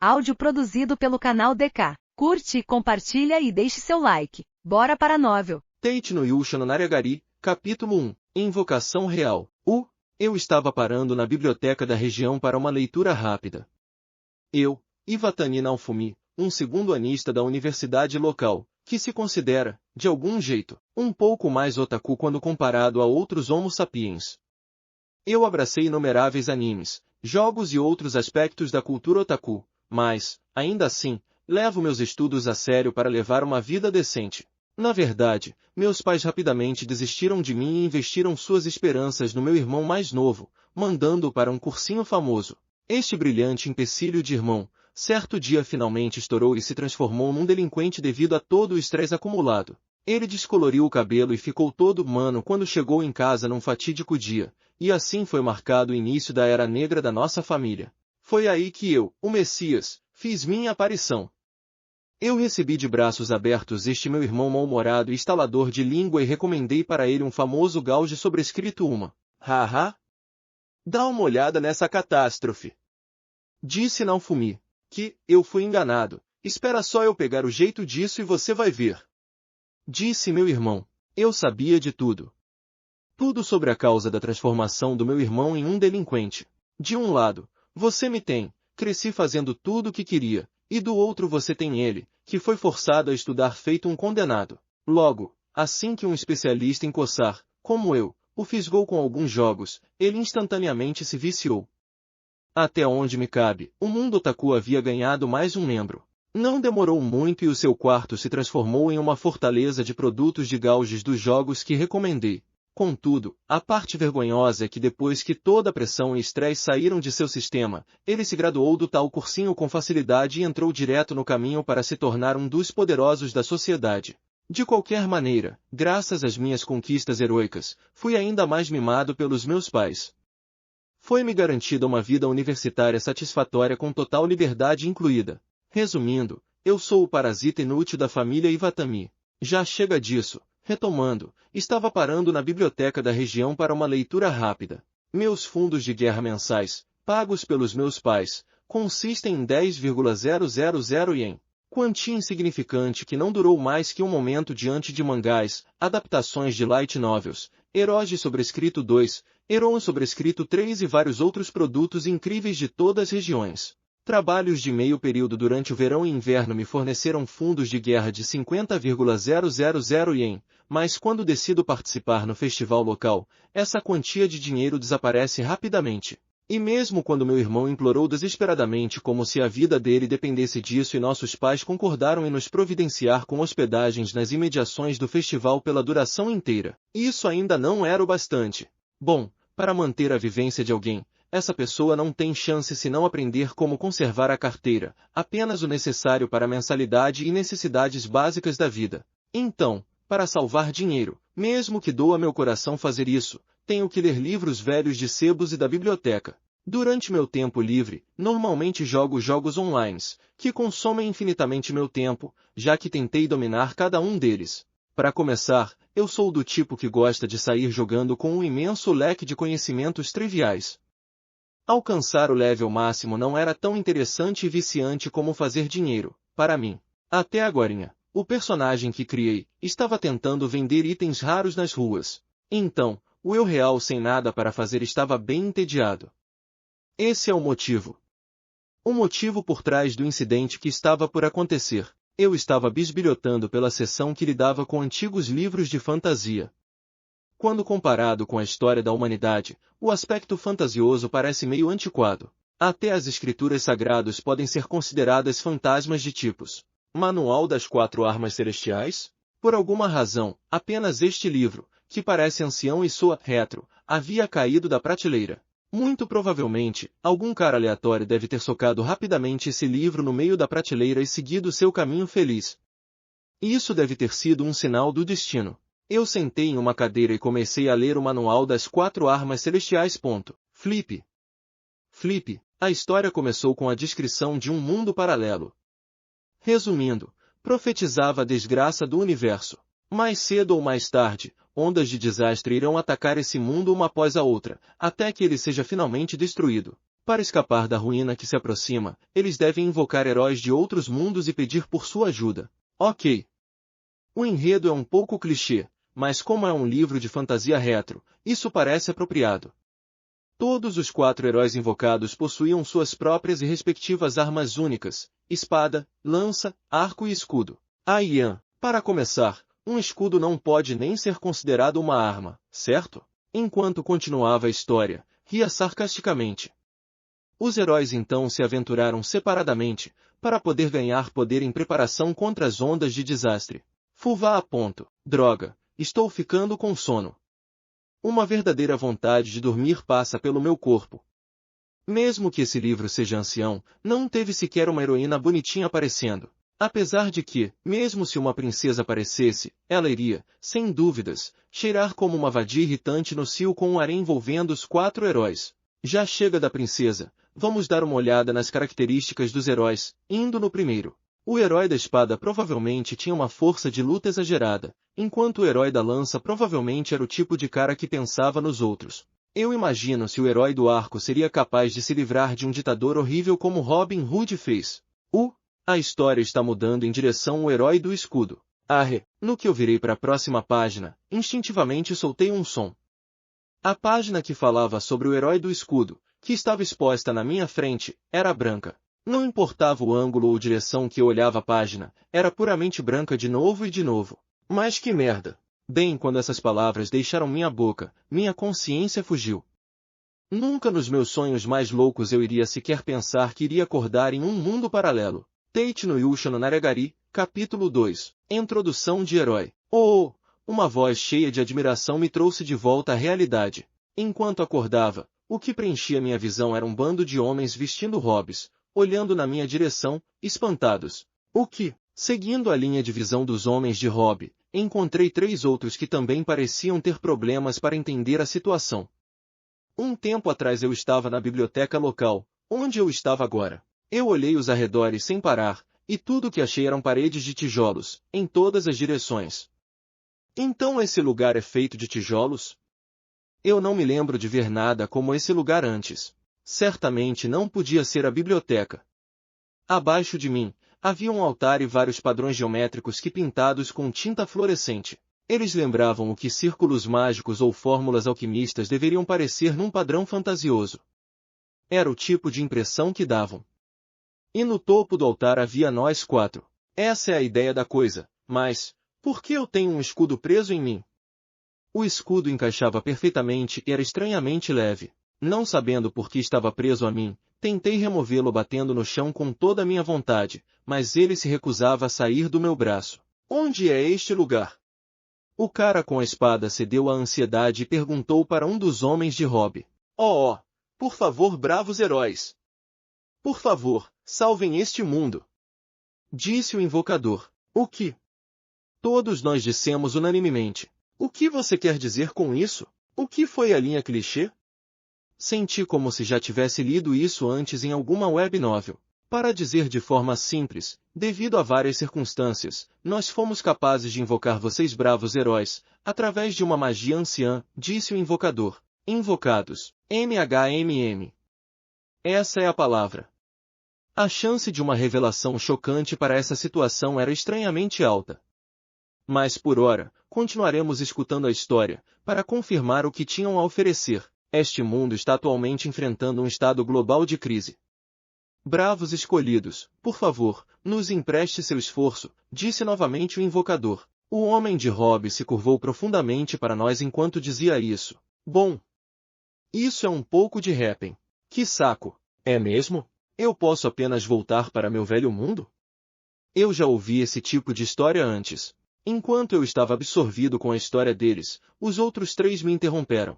Áudio produzido pelo canal DK. Curte, compartilha e deixe seu like. Bora para a novel. Tate no Yusha no Naragari, capítulo 1. Invocação real. Eu estava parando na biblioteca da região para uma leitura rápida. Eu, Iwatani Naofumi, um segundo-anista da universidade local, que se considera, de algum jeito, um pouco mais otaku quando comparado a outros homo sapiens. Eu abracei inumeráveis animes, jogos e outros aspectos da cultura otaku, mas, ainda assim, levo meus estudos a sério para levar uma vida decente. Na verdade, meus pais rapidamente desistiram de mim e investiram suas esperanças no meu irmão mais novo, mandando-o para um cursinho famoso. Este brilhante empecilho de irmão, certo dia finalmente estourou e se transformou num delinquente devido a todo o estresse acumulado. Ele descoloriu o cabelo e ficou todo humano quando chegou em casa num fatídico dia, e assim foi marcado o início da era negra da nossa família. Foi aí que eu, o Messias, fiz minha aparição. Eu recebi de braços abertos este meu irmão mal-humorado e estalador de língua e recomendei para ele um famoso gauge sobrescrito uma. Haha! Dá uma olhada nessa catástrofe! Disse Naofumi. Que, eu fui enganado. Espera só eu pegar o jeito disso e você vai ver. Disse meu irmão. Eu sabia de tudo. Tudo sobre a causa da transformação do meu irmão em um delinquente. De um lado, você me tem, cresci fazendo tudo o que queria, e do outro você tem ele, que foi forçado a estudar feito um condenado. Logo, assim que um especialista em coçar, como eu, o fisgou com alguns jogos, ele instantaneamente se viciou. Até onde me cabe, o mundo otaku havia ganhado mais um membro. Não demorou muito e o seu quarto se transformou em uma fortaleza de produtos de gauges dos jogos que recomendei. Contudo, a parte vergonhosa é que depois que toda a pressão e estresse saíram de seu sistema, ele se graduou do tal cursinho com facilidade e entrou direto no caminho para se tornar um dos poderosos da sociedade. De qualquer maneira, graças às minhas conquistas heroicas, fui ainda mais mimado pelos meus pais. Foi-me garantida uma vida universitária satisfatória com total liberdade incluída. Resumindo, eu sou o parasita inútil da família Iwatani. Já chega disso. Retomando, estava parando na biblioteca da região para uma leitura rápida. Meus fundos de guerra mensais, pagos pelos meus pais, consistem em 10,000 ien. Quantia insignificante que não durou mais que um momento diante de mangás, adaptações de light novels, Herói sobrescrito 2, Heron sobrescrito 3 e vários outros produtos incríveis de todas as regiões. Trabalhos de meio período durante o verão e inverno me forneceram fundos de guerra de 50,000 ien, mas quando decido participar no festival local, essa quantia de dinheiro desaparece rapidamente. E mesmo quando meu irmão implorou desesperadamente como se a vida dele dependesse disso e nossos pais concordaram em nos providenciar com hospedagens nas imediações do festival pela duração inteira, isso ainda não era o bastante. Bom, para manter a vivência de alguém, essa pessoa não tem chance se não aprender como conservar a carteira, apenas o necessário para a mensalidade e necessidades básicas da vida. Então, para salvar dinheiro, mesmo que doa meu coração fazer isso, tenho que ler livros velhos de sebos e da biblioteca. Durante meu tempo livre, normalmente jogo jogos online, que consomem infinitamente meu tempo, já que tentei dominar cada um deles. Para começar, eu sou do tipo que gosta de sair jogando com um imenso leque de conhecimentos triviais. Alcançar o level máximo não era tão interessante e viciante como fazer dinheiro, para mim. Até agorinha, o personagem que criei, estava tentando vender itens raros nas ruas. Então, o eu real sem nada para fazer estava bem entediado. Esse é o motivo. O motivo por trás do incidente que estava por acontecer. Eu estava bisbilhotando pela seção que lidava com antigos livros de fantasia. Quando comparado com a história da humanidade, o aspecto fantasioso parece meio antiquado. Até as escrituras sagradas podem ser consideradas fantasmas de tipos. Manual das 4 Armas Celestiais? Por alguma razão, apenas este livro, que parece ancião e soa retro, havia caído da prateleira. Muito provavelmente, algum cara aleatório deve ter socado rapidamente esse livro no meio da prateleira e seguido seu caminho feliz. Isso deve ter sido um sinal do destino. Eu sentei em uma cadeira e comecei a ler o Manual das 4 Armas Celestiais. Flip. A história começou com a descrição de um mundo paralelo. Resumindo, profetizava a desgraça do universo. Mais cedo ou mais tarde, ondas de desastre irão atacar esse mundo uma após a outra, até que ele seja finalmente destruído. Para escapar da ruína que se aproxima, eles devem invocar heróis de outros mundos e pedir por sua ajuda. Ok. O enredo é um pouco clichê, mas como é um livro de fantasia retro, isso parece apropriado. Todos os 4 heróis invocados possuíam suas próprias e respectivas armas únicas: espada, lança, arco e escudo. Ian, para começar, um escudo não pode nem ser considerado uma arma, certo? Enquanto continuava a história, ria sarcasticamente. Os heróis então se aventuraram separadamente, para poder ganhar poder em preparação contra as ondas de desastre. Fulva a ponto. Droga, estou ficando com sono. Uma verdadeira vontade de dormir passa pelo meu corpo. Mesmo que esse livro seja ancião, não teve sequer uma heroína bonitinha aparecendo. Apesar de que, mesmo se uma princesa aparecesse, ela iria, sem dúvidas, cheirar como uma vadia irritante no cio com um harém envolvendo os 4 heróis. Já chega da princesa, vamos dar uma olhada nas características dos heróis, indo no primeiro. O herói da espada provavelmente tinha uma força de luta exagerada, enquanto o herói da lança provavelmente era o tipo de cara que pensava nos outros. Eu imagino se o herói do arco seria capaz de se livrar de um ditador horrível como Robin Hood fez. A história está mudando em direção ao herói do escudo. Arre, no que eu virei para a próxima página, instintivamente soltei um som. A página que falava sobre o herói do escudo, que estava exposta na minha frente, era branca. Não importava o ângulo ou direção que eu olhava a página, era puramente branca de novo e de novo. Mas que merda! Bem, quando essas palavras deixaram minha boca, minha consciência fugiu. Nunca nos meus sonhos mais loucos eu iria sequer pensar que iria acordar em um mundo paralelo. Tate no Yusha no Naragari, capítulo 2. Introdução de herói. Uma voz cheia de admiração me trouxe de volta à realidade. Enquanto acordava, o que preenchia minha visão era um bando de homens vestindo robes, olhando na minha direção, espantados. Seguindo a linha de visão dos homens de robe, encontrei 3 outros que também pareciam ter problemas para entender a situação. Um tempo atrás eu estava na biblioteca local, onde eu estava agora. Eu olhei os arredores sem parar, e tudo o que achei eram paredes de tijolos, em todas as direções. Então esse lugar é feito de tijolos? Eu não me lembro de ver nada como esse lugar antes. Certamente não podia ser a biblioteca. Abaixo de mim, havia um altar e vários padrões geométricos que pintados com tinta fluorescente. Eles lembravam o que círculos mágicos ou fórmulas alquimistas deveriam parecer num padrão fantasioso. Era o tipo de impressão que davam. E no topo do altar havia nós 4. Essa é a ideia da coisa, mas, por que eu tenho um escudo preso em mim? O escudo encaixava perfeitamente e era estranhamente leve. Não sabendo por que estava preso a mim, tentei removê-lo batendo no chão com toda a minha vontade, mas ele se recusava a sair do meu braço. Onde é este lugar? O cara com a espada cedeu à ansiedade e perguntou para um dos homens de robe. Por favor, bravos heróis. Por favor, salvem este mundo. Disse o invocador. O que? Todos nós dissemos unanimemente. O que você quer dizer com isso? O que foi a linha clichê? Senti como se já tivesse lido isso antes em alguma web novel. Para dizer de forma simples, devido a várias circunstâncias, nós fomos capazes de invocar vocês bravos heróis, através de uma magia anciã, disse o invocador. Invocados. MHMM. Essa é a palavra. A chance de uma revelação chocante para essa situação era estranhamente alta. Mas por ora, continuaremos escutando a história, para confirmar o que tinham a oferecer. Este mundo está atualmente enfrentando um estado global de crise. Bravos escolhidos, por favor, nos empreste seu esforço, disse novamente o invocador. O homem de robe se curvou profundamente para nós enquanto dizia isso. Bom, isso é um pouco de rapping. Que saco, é mesmo? Eu posso apenas voltar para meu velho mundo? Eu já ouvi esse tipo de história antes. Enquanto eu estava absorvido com a história deles, os outros 3 me interromperam.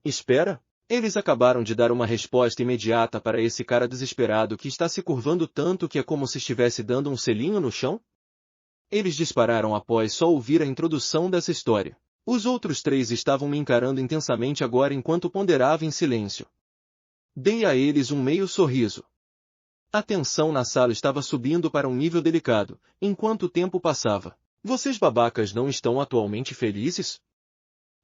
Espera, eles acabaram de dar uma resposta imediata para esse cara desesperado que está se curvando tanto que é como se estivesse dando um selinho no chão? Eles dispararam após só ouvir a introdução dessa história. Os outros 3 estavam me encarando intensamente agora enquanto ponderava em silêncio. Dei a eles um meio sorriso. A tensão na sala estava subindo para um nível delicado, enquanto o tempo passava. Vocês babacas não estão atualmente felizes?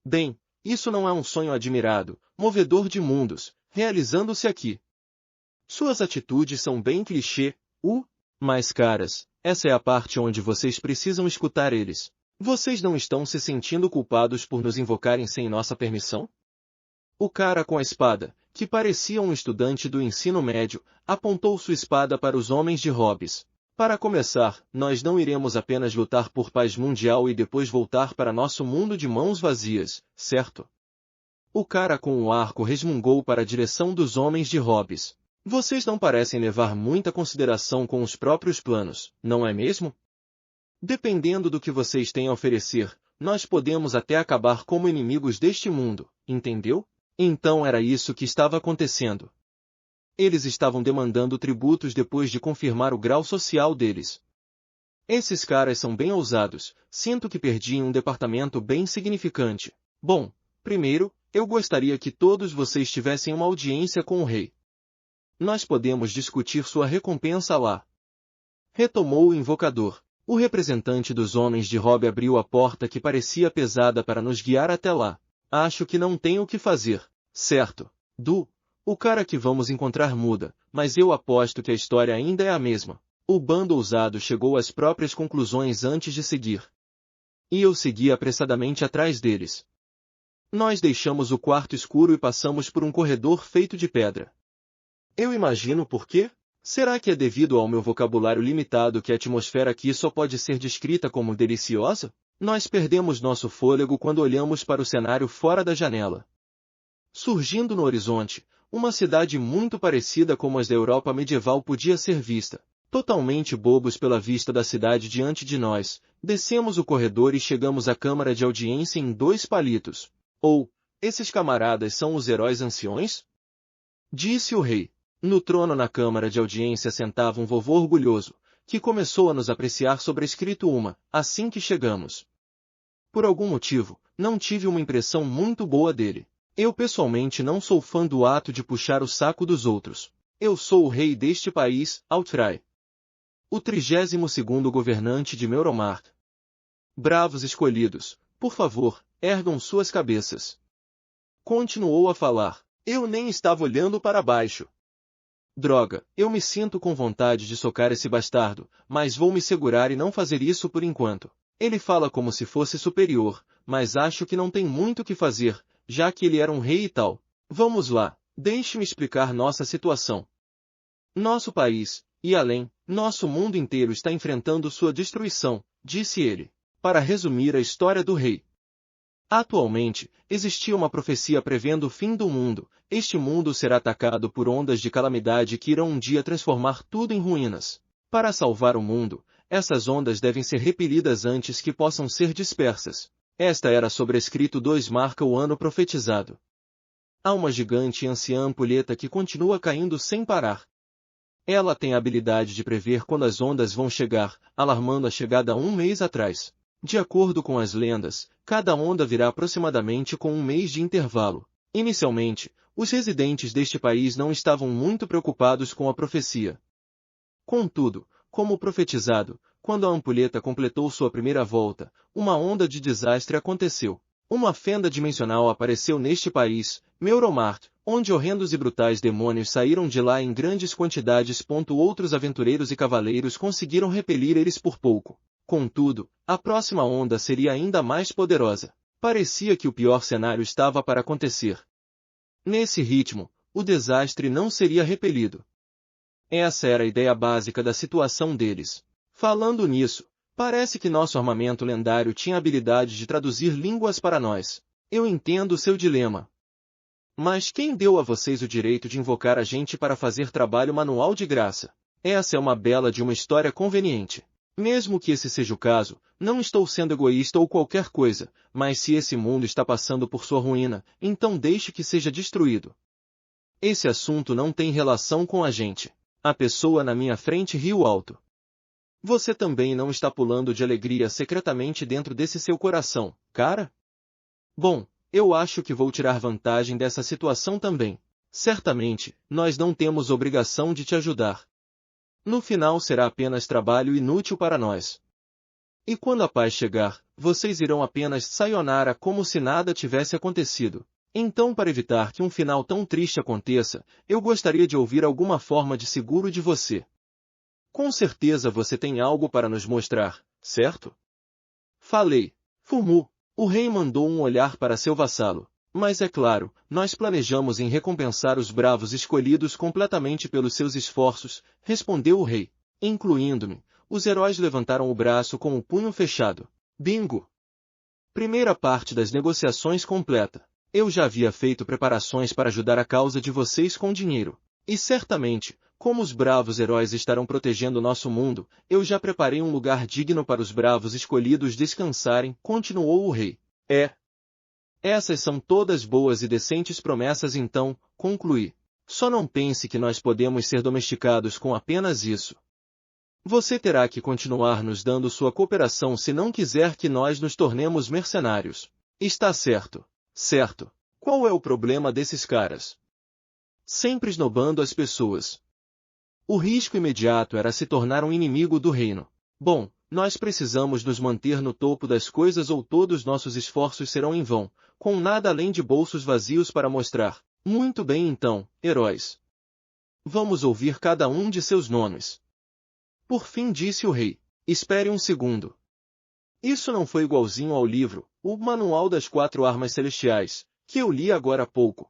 Bem, isso não é um sonho admirado, movedor de mundos, realizando-se aqui. Suas atitudes são bem clichê, mas caras, essa é a parte onde vocês precisam escutar eles. Vocês não estão se sentindo culpados por nos invocarem sem nossa permissão? O cara com a espada, que parecia um estudante do ensino médio, apontou sua espada para os homens de Hobbes. Para começar, nós não iremos apenas lutar por paz mundial e depois voltar para nosso mundo de mãos vazias, certo? O cara com o arco resmungou para a direção dos homens de Hobbes. Vocês não parecem levar muita consideração com os próprios planos, não é mesmo? Dependendo do que vocês têm a oferecer, nós podemos até acabar como inimigos deste mundo, entendeu? Então era isso que estava acontecendo. Eles estavam demandando tributos depois de confirmar o grau social deles. Esses caras são bem ousados, sinto que perdi um departamento bem significante. Bom, primeiro, eu gostaria que todos vocês tivessem uma audiência com o rei. Nós podemos discutir sua recompensa lá. Retomou o invocador. O representante dos homens de Hobbes abriu a porta que parecia pesada para nos guiar até lá. Acho que não tem o que fazer, certo? O cara que vamos encontrar muda, mas eu aposto que a história ainda é a mesma. O bando ousado chegou às próprias conclusões antes de seguir. E eu segui apressadamente atrás deles. Nós deixamos o quarto escuro e passamos por um corredor feito de pedra. Eu imagino por quê? Será que é devido ao meu vocabulário limitado que a atmosfera aqui só pode ser descrita como deliciosa? Nós perdemos nosso fôlego quando olhamos para o cenário fora da janela. Surgindo no horizonte, uma cidade muito parecida com as da Europa medieval podia ser vista. Totalmente bobos pela vista da cidade diante de nós, descemos o corredor e chegamos à câmara de audiência em 2 palitos. Esses camaradas são os heróis anciões? Disse o rei. No trono na câmara de audiência sentava um vovô orgulhoso, que começou a nos apreciar sobrescrito assim que chegamos. Por algum motivo, não tive uma impressão muito boa dele. Eu pessoalmente não sou fã do ato de puxar o saco dos outros. Eu sou o rei deste país, Outfry. O 32º governante de Meuromart. Bravos escolhidos, por favor, ergam suas cabeças. Continuou a falar. Eu nem estava olhando para baixo. Droga, eu me sinto com vontade de socar esse bastardo, mas vou me segurar e não fazer isso por enquanto. Ele fala como se fosse superior, mas acho que não tem muito o que fazer, já que ele era um rei e tal. Vamos lá, deixe-me explicar nossa situação. Nosso país, e além, nosso mundo inteiro está enfrentando sua destruição, disse ele. Para resumir a história do rei. Atualmente, existia uma profecia prevendo o fim do mundo. Este mundo será atacado por ondas de calamidade que irão um dia transformar tudo em ruínas. Para salvar o mundo, essas ondas devem ser repelidas antes que possam ser dispersas. Esta era sobrescrito 2 marca o ano profetizado. Há uma gigante e anciã ampulheta que continua caindo sem parar. Ela tem a habilidade de prever quando as ondas vão chegar, alarmando a chegada 1 mês atrás. De acordo com as lendas, cada onda virá aproximadamente com 1 mês de intervalo. Inicialmente, os residentes deste país não estavam muito preocupados com a profecia. Contudo, como profetizado, quando a ampulheta completou sua primeira volta, uma onda de desastre aconteceu. Uma fenda dimensional apareceu neste país, Meuromart, onde horrendos e brutais demônios saíram de lá em grandes quantidades. Outros aventureiros e cavaleiros conseguiram repelir eles por pouco. Contudo, a próxima onda seria ainda mais poderosa. Parecia que o pior cenário estava para acontecer. Nesse ritmo, o desastre não seria repelido. Essa era a ideia básica da situação deles. Falando nisso, parece que nosso armamento lendário tinha a habilidade de traduzir línguas para nós. Eu entendo seu dilema. Mas quem deu a vocês o direito de invocar a gente para fazer trabalho manual de graça? Essa é uma bela de uma história conveniente. Mesmo que esse seja o caso, não estou sendo egoísta ou qualquer coisa, mas se esse mundo está passando por sua ruína, então deixe que seja destruído. Esse assunto não tem relação com a gente. A pessoa na minha frente riu alto. Você também não está pulando de alegria secretamente dentro desse seu coração, cara? Bom, eu acho que vou tirar vantagem dessa situação também. Certamente, nós não temos obrigação de te ajudar. No final será apenas trabalho inútil para nós. E quando a paz chegar, vocês irão apenas sayonara como se nada tivesse acontecido. Então, para evitar que um final tão triste aconteça, eu gostaria de ouvir alguma forma de seguro de você. Com certeza você tem algo para nos mostrar, certo? Falei. Fumu. O rei mandou um olhar para seu vassalo. Mas é claro, nós planejamos em recompensar os bravos escolhidos completamente pelos seus esforços, respondeu o rei. Incluindo-me. Os heróis levantaram o braço com o punho fechado. Bingo! Primeira parte das negociações completa. Eu já havia feito preparações para ajudar a causa de vocês com dinheiro. E certamente, como os bravos heróis estarão protegendo nosso mundo, eu já preparei um lugar digno para os bravos escolhidos descansarem, continuou o rei. Essas são todas boas e decentes promessas então, concluí. Só não pense que nós podemos ser domesticados com apenas isso. Você terá que continuar nos dando sua cooperação se não quiser que nós nos tornemos mercenários. Está certo. Certo. Qual é o problema desses caras? Sempre esnobando as pessoas. O risco imediato era se tornar um inimigo do reino. Bom, nós precisamos nos manter no topo das coisas ou todos nossos esforços serão em vão, com nada além de bolsos vazios para mostrar. Muito bem então, heróis. Vamos ouvir cada um de seus nomes. Por fim disse o rei. Espere um segundo. Isso não foi igualzinho ao livro, o Manual das 4 Armas Celestiais, que eu li agora há pouco.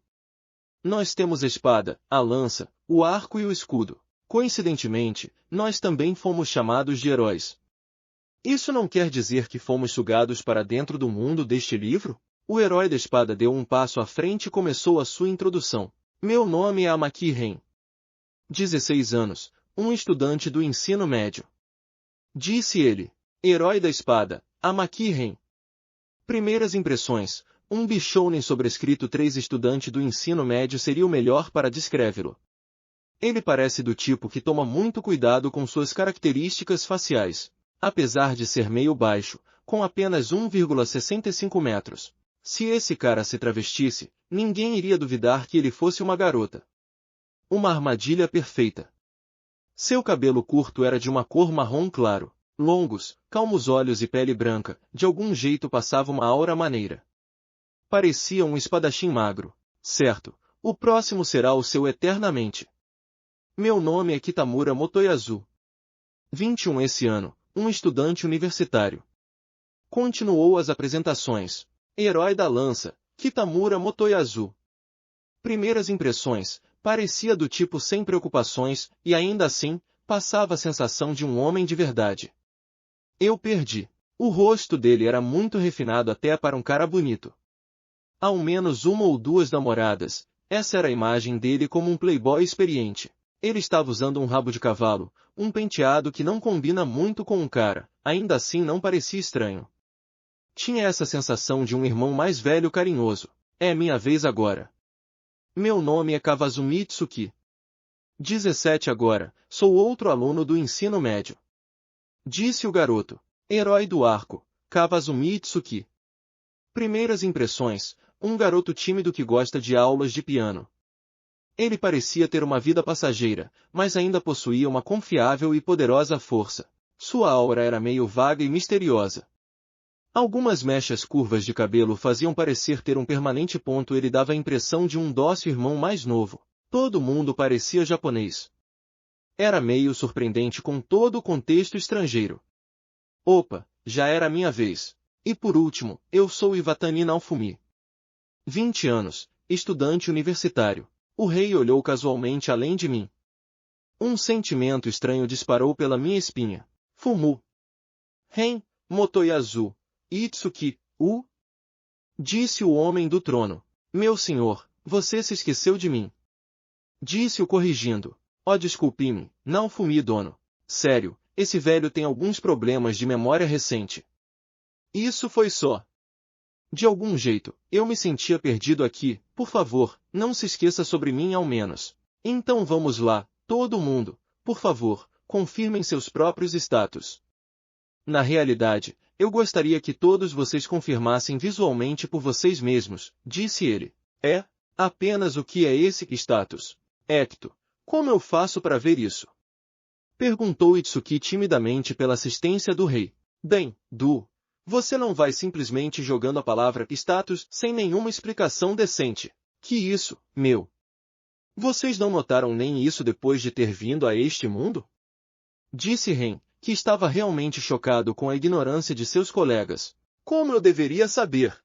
Nós temos a espada, a lança, o arco e o escudo. Coincidentemente, nós também fomos chamados de heróis. Isso não quer dizer que fomos sugados para dentro do mundo deste livro? O herói da espada deu um passo à frente e começou a sua introdução. Meu nome é Amaki Ren. 16 anos, um estudante do ensino médio. Disse ele. Herói da espada, Amaki Ren. Primeiras impressões, um bichounen sobrescrito 3 estudante do ensino médio seria o melhor para descrevê-lo. Ele parece do tipo que toma muito cuidado com suas características faciais. Apesar de ser meio baixo, com apenas 1,65 metros. Se esse cara se travestisse, ninguém iria duvidar que ele fosse uma garota. Uma armadilha perfeita. Seu cabelo curto era de uma cor marrom claro. Longos, calmos olhos e pele branca, de algum jeito passava uma aura maneira. Parecia um espadachim magro. Certo, o próximo será o seu eternamente. Meu nome é Kitamura Motoyasu. 21 esse ano, um estudante universitário. Continuou as apresentações. Herói da lança, Kitamura Motoyasu. Primeiras impressões, parecia do tipo sem preocupações, e ainda assim, passava a sensação de um homem de verdade. Eu perdi. O rosto dele era muito refinado até para um cara bonito. Ao menos 1 ou 2 namoradas, essa era a imagem dele como um playboy experiente. Ele estava usando um rabo de cavalo, um penteado que não combina muito com um cara, ainda assim não parecia estranho. Tinha essa sensação de um irmão mais velho carinhoso. É minha vez agora. Meu nome é Kawazumi Tsuki. 17 agora, sou outro aluno do ensino médio. Disse o garoto. Herói do arco, Kawazumi Tsuki. Primeiras impressões, um garoto tímido que gosta de aulas de piano. Ele parecia ter uma vida passageira, mas ainda possuía uma confiável e poderosa força. Sua aura era meio vaga e misteriosa. Algumas mechas curvas de cabelo faziam parecer ter um permanente ponto. Ele dava a impressão de um dócil irmão mais novo. Todo mundo parecia japonês. Era meio surpreendente com todo o contexto estrangeiro. Opa, já era a minha vez. E por último, eu sou Iwatani Naofumi. 20 anos, estudante universitário. O rei olhou casualmente além de mim. Um sentimento estranho disparou pela minha espinha. Fumu. Ren, Motoyasu, Itsuki, disse o homem do trono. Meu senhor, você se esqueceu de mim. Disse-o corrigindo. Oh, desculpe-me, Naofumi dono. Sério, esse velho tem alguns problemas de memória recente. Isso foi só. De algum jeito, eu me sentia perdido aqui. Por favor, não se esqueça sobre mim ao menos. Então vamos lá, todo mundo. Por favor, confirmem seus próprios status. Na realidade, eu gostaria que todos vocês confirmassem visualmente por vocês mesmos, disse ele. Apenas o que é esse status? Ecto. Como eu faço para ver isso? Perguntou Itsuki timidamente pela assistência do rei. Bem, Você não vai simplesmente jogando a palavra status sem nenhuma explicação decente. Que isso, meu? Vocês não notaram nem isso depois de ter vindo a este mundo? Disse Ren, que estava realmente chocado com a ignorância de seus colegas. Como eu deveria saber?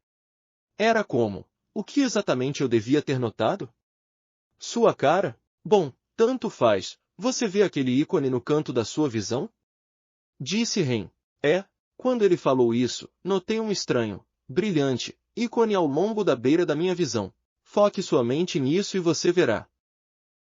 Era como? O que exatamente eu devia ter notado? Sua cara? Bom, tanto faz. Você vê aquele ícone no canto da sua visão? Disse Ren. Quando ele falou isso, notei um estranho, brilhante, ícone ao longo da beira da minha visão. Foque sua mente nisso e você verá.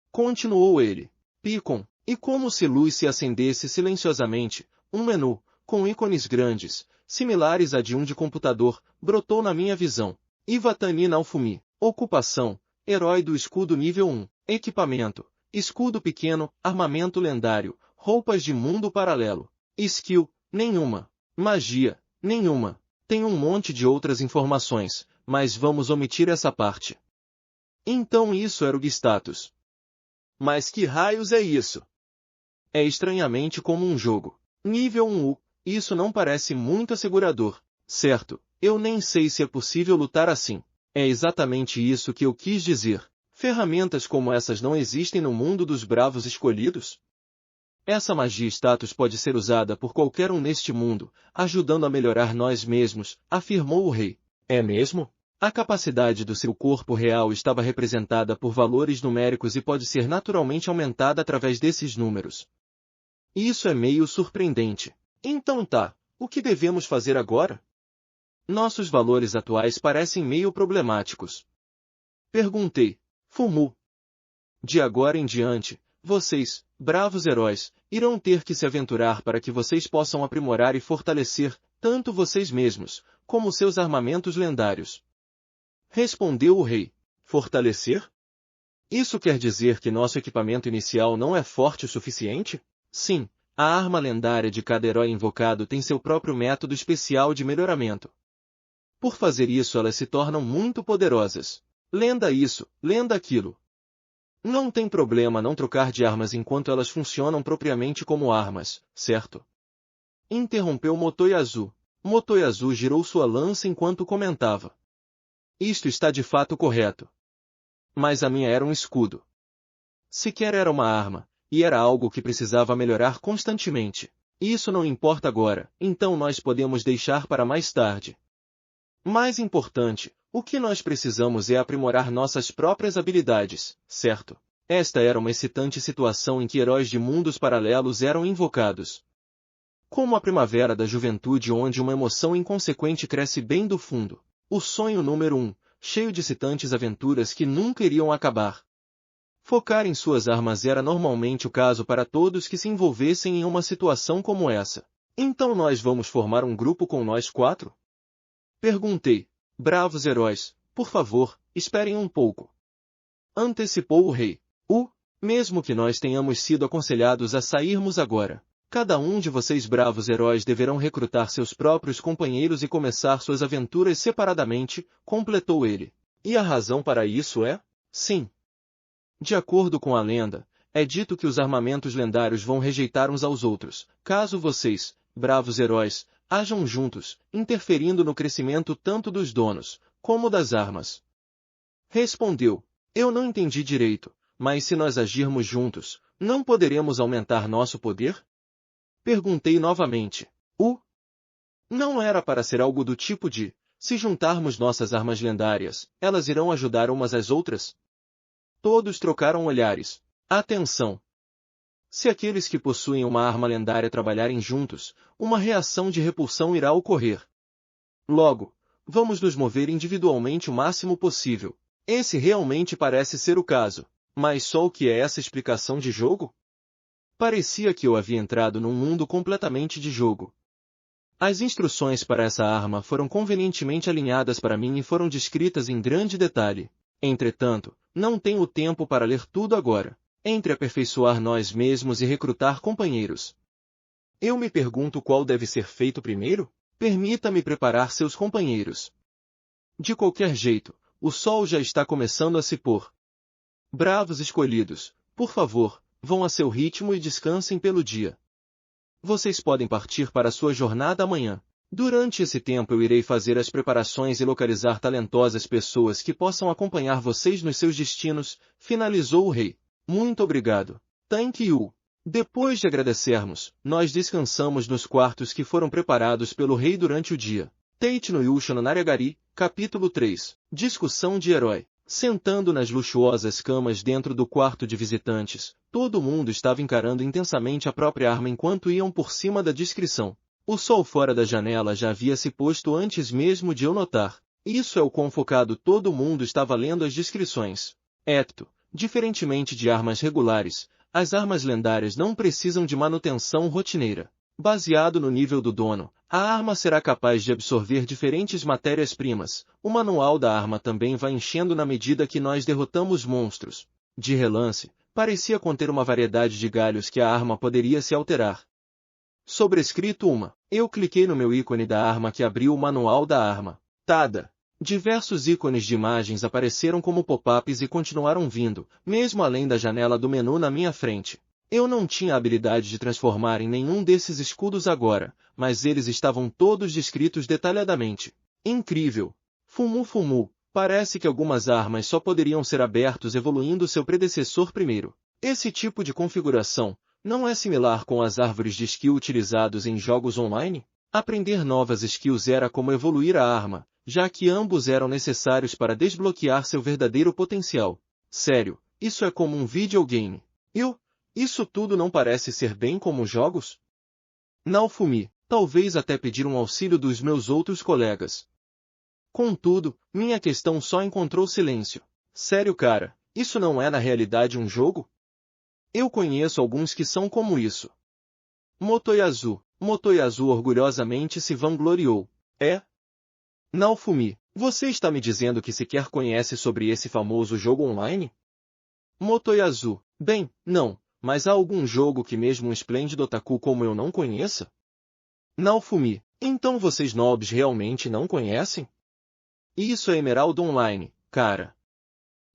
Continuou ele. Picon, e como se luz se acendesse silenciosamente, um menu, com ícones grandes, similares a de um de computador, brotou na minha visão. Ivatani Naofumi. Ocupação. Herói do escudo nível 1. Equipamento. Escudo pequeno, armamento lendário, roupas de mundo paralelo. Skill, nenhuma. Magia, nenhuma. Tem um monte de outras informações, mas vamos omitir essa parte. Então isso era o status. Mas que raios é isso? É estranhamente como um jogo. Nível 1U, isso não parece muito assegurador, certo? Eu nem sei se é possível lutar assim. É exatamente isso que eu quis dizer. Ferramentas como essas não existem no mundo dos bravos escolhidos? Essa magia status pode ser usada por qualquer um neste mundo, ajudando a melhorar nós mesmos, afirmou o rei. É mesmo? A capacidade do seu corpo real estava representada por valores numéricos e pode ser naturalmente aumentada através desses números. Isso é meio surpreendente. Então tá, o que devemos fazer agora? Nossos valores atuais parecem meio problemáticos. Perguntei. Fumu. De agora em diante, vocês, bravos heróis, irão ter que se aventurar para que vocês possam aprimorar e fortalecer, tanto vocês mesmos, como seus armamentos lendários. Respondeu o rei. Fortalecer? Isso quer dizer que nosso equipamento inicial não é forte o suficiente? Sim, a arma lendária de cada herói invocado tem seu próprio método especial de melhoramento. Por fazer isso elas se tornam muito poderosas. Lenda isso, lenda aquilo. Não tem problema não trocar de armas enquanto elas funcionam propriamente como armas, certo? Interrompeu Motoyasu. Motoyasu girou sua lança enquanto comentava. Isto está de fato correto. Mas a minha era um escudo. Sequer era uma arma, e era algo que precisava melhorar constantemente. Isso não importa agora, então nós podemos deixar para mais tarde. Mais importante, o que nós precisamos é aprimorar nossas próprias habilidades, certo? Esta era uma excitante situação em que heróis de mundos paralelos eram invocados. Como a primavera da juventude onde uma emoção inconsequente cresce bem do fundo. O sonho número 1, cheio de excitantes aventuras que nunca iriam acabar. Focar em suas armas era normalmente o caso para todos que se envolvessem em uma situação como essa. Então nós vamos formar um grupo com nós 4? Perguntei. Bravos heróis, por favor, esperem um pouco. Antecipou o rei. Mesmo que nós tenhamos sido aconselhados a sairmos agora, cada um de vocês bravos heróis deverão recrutar seus próprios companheiros e começar suas aventuras separadamente, completou ele. E a razão para isso é? Sim. De acordo com a lenda, é dito que os armamentos lendários vão rejeitar uns aos outros, caso vocês, bravos heróis, ajam juntos, interferindo no crescimento tanto dos donos, como das armas. Respondeu. Eu não entendi direito, mas se nós agirmos juntos, não poderemos aumentar nosso poder? Perguntei novamente. Não era para ser algo do tipo de, se juntarmos nossas armas lendárias, elas irão ajudar umas às outras? Todos trocaram olhares. Atenção! Se aqueles que possuem uma arma lendária trabalharem juntos, uma reação de repulsão irá ocorrer. Logo, vamos nos mover individualmente o máximo possível. Esse realmente parece ser o caso. Mas só o que é essa explicação de jogo? Parecia que eu havia entrado num mundo completamente de jogo. As instruções para essa arma foram convenientemente alinhadas para mim e foram descritas em grande detalhe. Entretanto, não tenho tempo para ler tudo agora. Entre aperfeiçoar nós mesmos e recrutar companheiros. Eu me pergunto qual deve ser feito primeiro? Permita-me preparar seus companheiros. De qualquer jeito, o sol já está começando a se pôr. Bravos escolhidos, por favor, vão a seu ritmo e descansem pelo dia. Vocês podem partir para sua jornada amanhã. Durante esse tempo eu irei fazer as preparações e localizar talentosas pessoas que possam acompanhar vocês nos seus destinos, finalizou o rei. Muito obrigado. Thank you. Depois de agradecermos, nós descansamos nos quartos que foram preparados pelo rei durante o dia. Tate no Yusha no Nariagari, capítulo 3. Discussão de herói. Sentando nas luxuosas camas dentro do quarto de visitantes, todo mundo estava encarando intensamente a própria arma enquanto iam por cima da descrição. O sol fora da janela já havia se posto antes mesmo de eu notar. Isso é o quão focado todo mundo estava lendo as descrições. Ecto, diferentemente de armas regulares, as armas lendárias não precisam de manutenção rotineira. Baseado no nível do dono, a arma será capaz de absorver diferentes matérias-primas. O manual da arma também vai enchendo na medida que nós derrotamos monstros. De relance, parecia conter uma variedade de galhos que a arma poderia se alterar. Sobrescrito 1. Eu cliquei no meu ícone da arma que abriu o manual da arma. Tada! Diversos ícones de imagens apareceram como pop-ups e continuaram vindo, mesmo além da janela do menu na minha frente. Eu não tinha a habilidade de transformar em nenhum desses escudos agora, mas eles estavam todos descritos detalhadamente. Incrível! Fumu. Parece que algumas armas só poderiam ser abertos evoluindo seu predecessor primeiro. Esse tipo de configuração não é similar com as árvores de skill utilizados em jogos online? Aprender novas skills era como evoluir a arma, já que ambos eram necessários para desbloquear seu verdadeiro potencial. Sério, isso é como um videogame. Isso tudo não parece ser bem como jogos? Naofumi, talvez até pedir um auxílio dos meus outros colegas. Contudo, minha questão só encontrou silêncio. Sério, cara, isso não é na realidade um jogo? Eu conheço alguns que são como isso. Motoyasu orgulhosamente se vangloriou. É? Naofumi, você está me dizendo que sequer conhece sobre esse famoso jogo online? Motoyasu, bem, não. Mas há algum jogo que mesmo um esplêndido otaku como eu não conheça? Naofumi, então vocês nobres realmente não conhecem? Isso é Emerald Online, cara.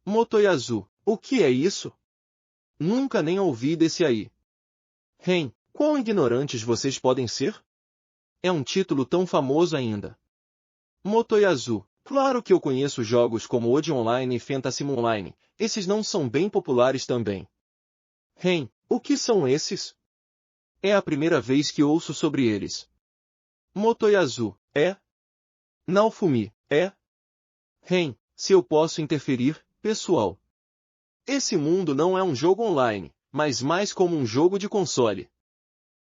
Motoyasu, o que é isso? Nunca nem ouvi desse aí. Ren, quão ignorantes vocês podem ser? É um título tão famoso ainda. Motoyasu, claro que eu conheço jogos como Ode Online e Fantasy Online, esses não são bem populares também. Ren, o que são esses? É a primeira vez que ouço sobre eles. Motoyasu, é? Naofumi, é? Ren, se eu posso interferir, pessoal. Esse mundo não é um jogo online, mas mais como um jogo de console.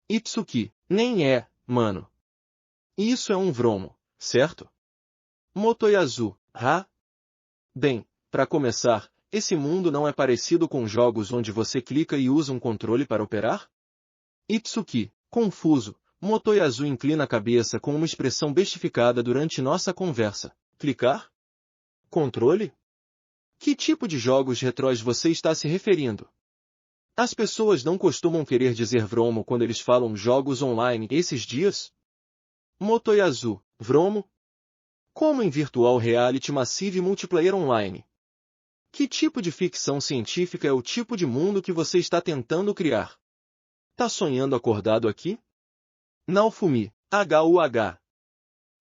Itsuki, nem é, mano. Isso é um vromo, certo? Motoyasu, Bem, para começar, esse mundo não é parecido com jogos onde você clica e usa um controle para operar? Itsuki, confuso, Motoyasu inclina a cabeça com uma expressão bestificada durante nossa conversa. Clicar? Controle? Que tipo de jogos retrós você está se referindo? As pessoas não costumam querer dizer vromo quando eles falam jogos online esses dias? Motoyasu, vromo? Como em Virtual Reality Massive Multiplayer Online? Que tipo de ficção científica é o tipo de mundo que você está tentando criar? Tá sonhando acordado aqui? Naofumi, HUH.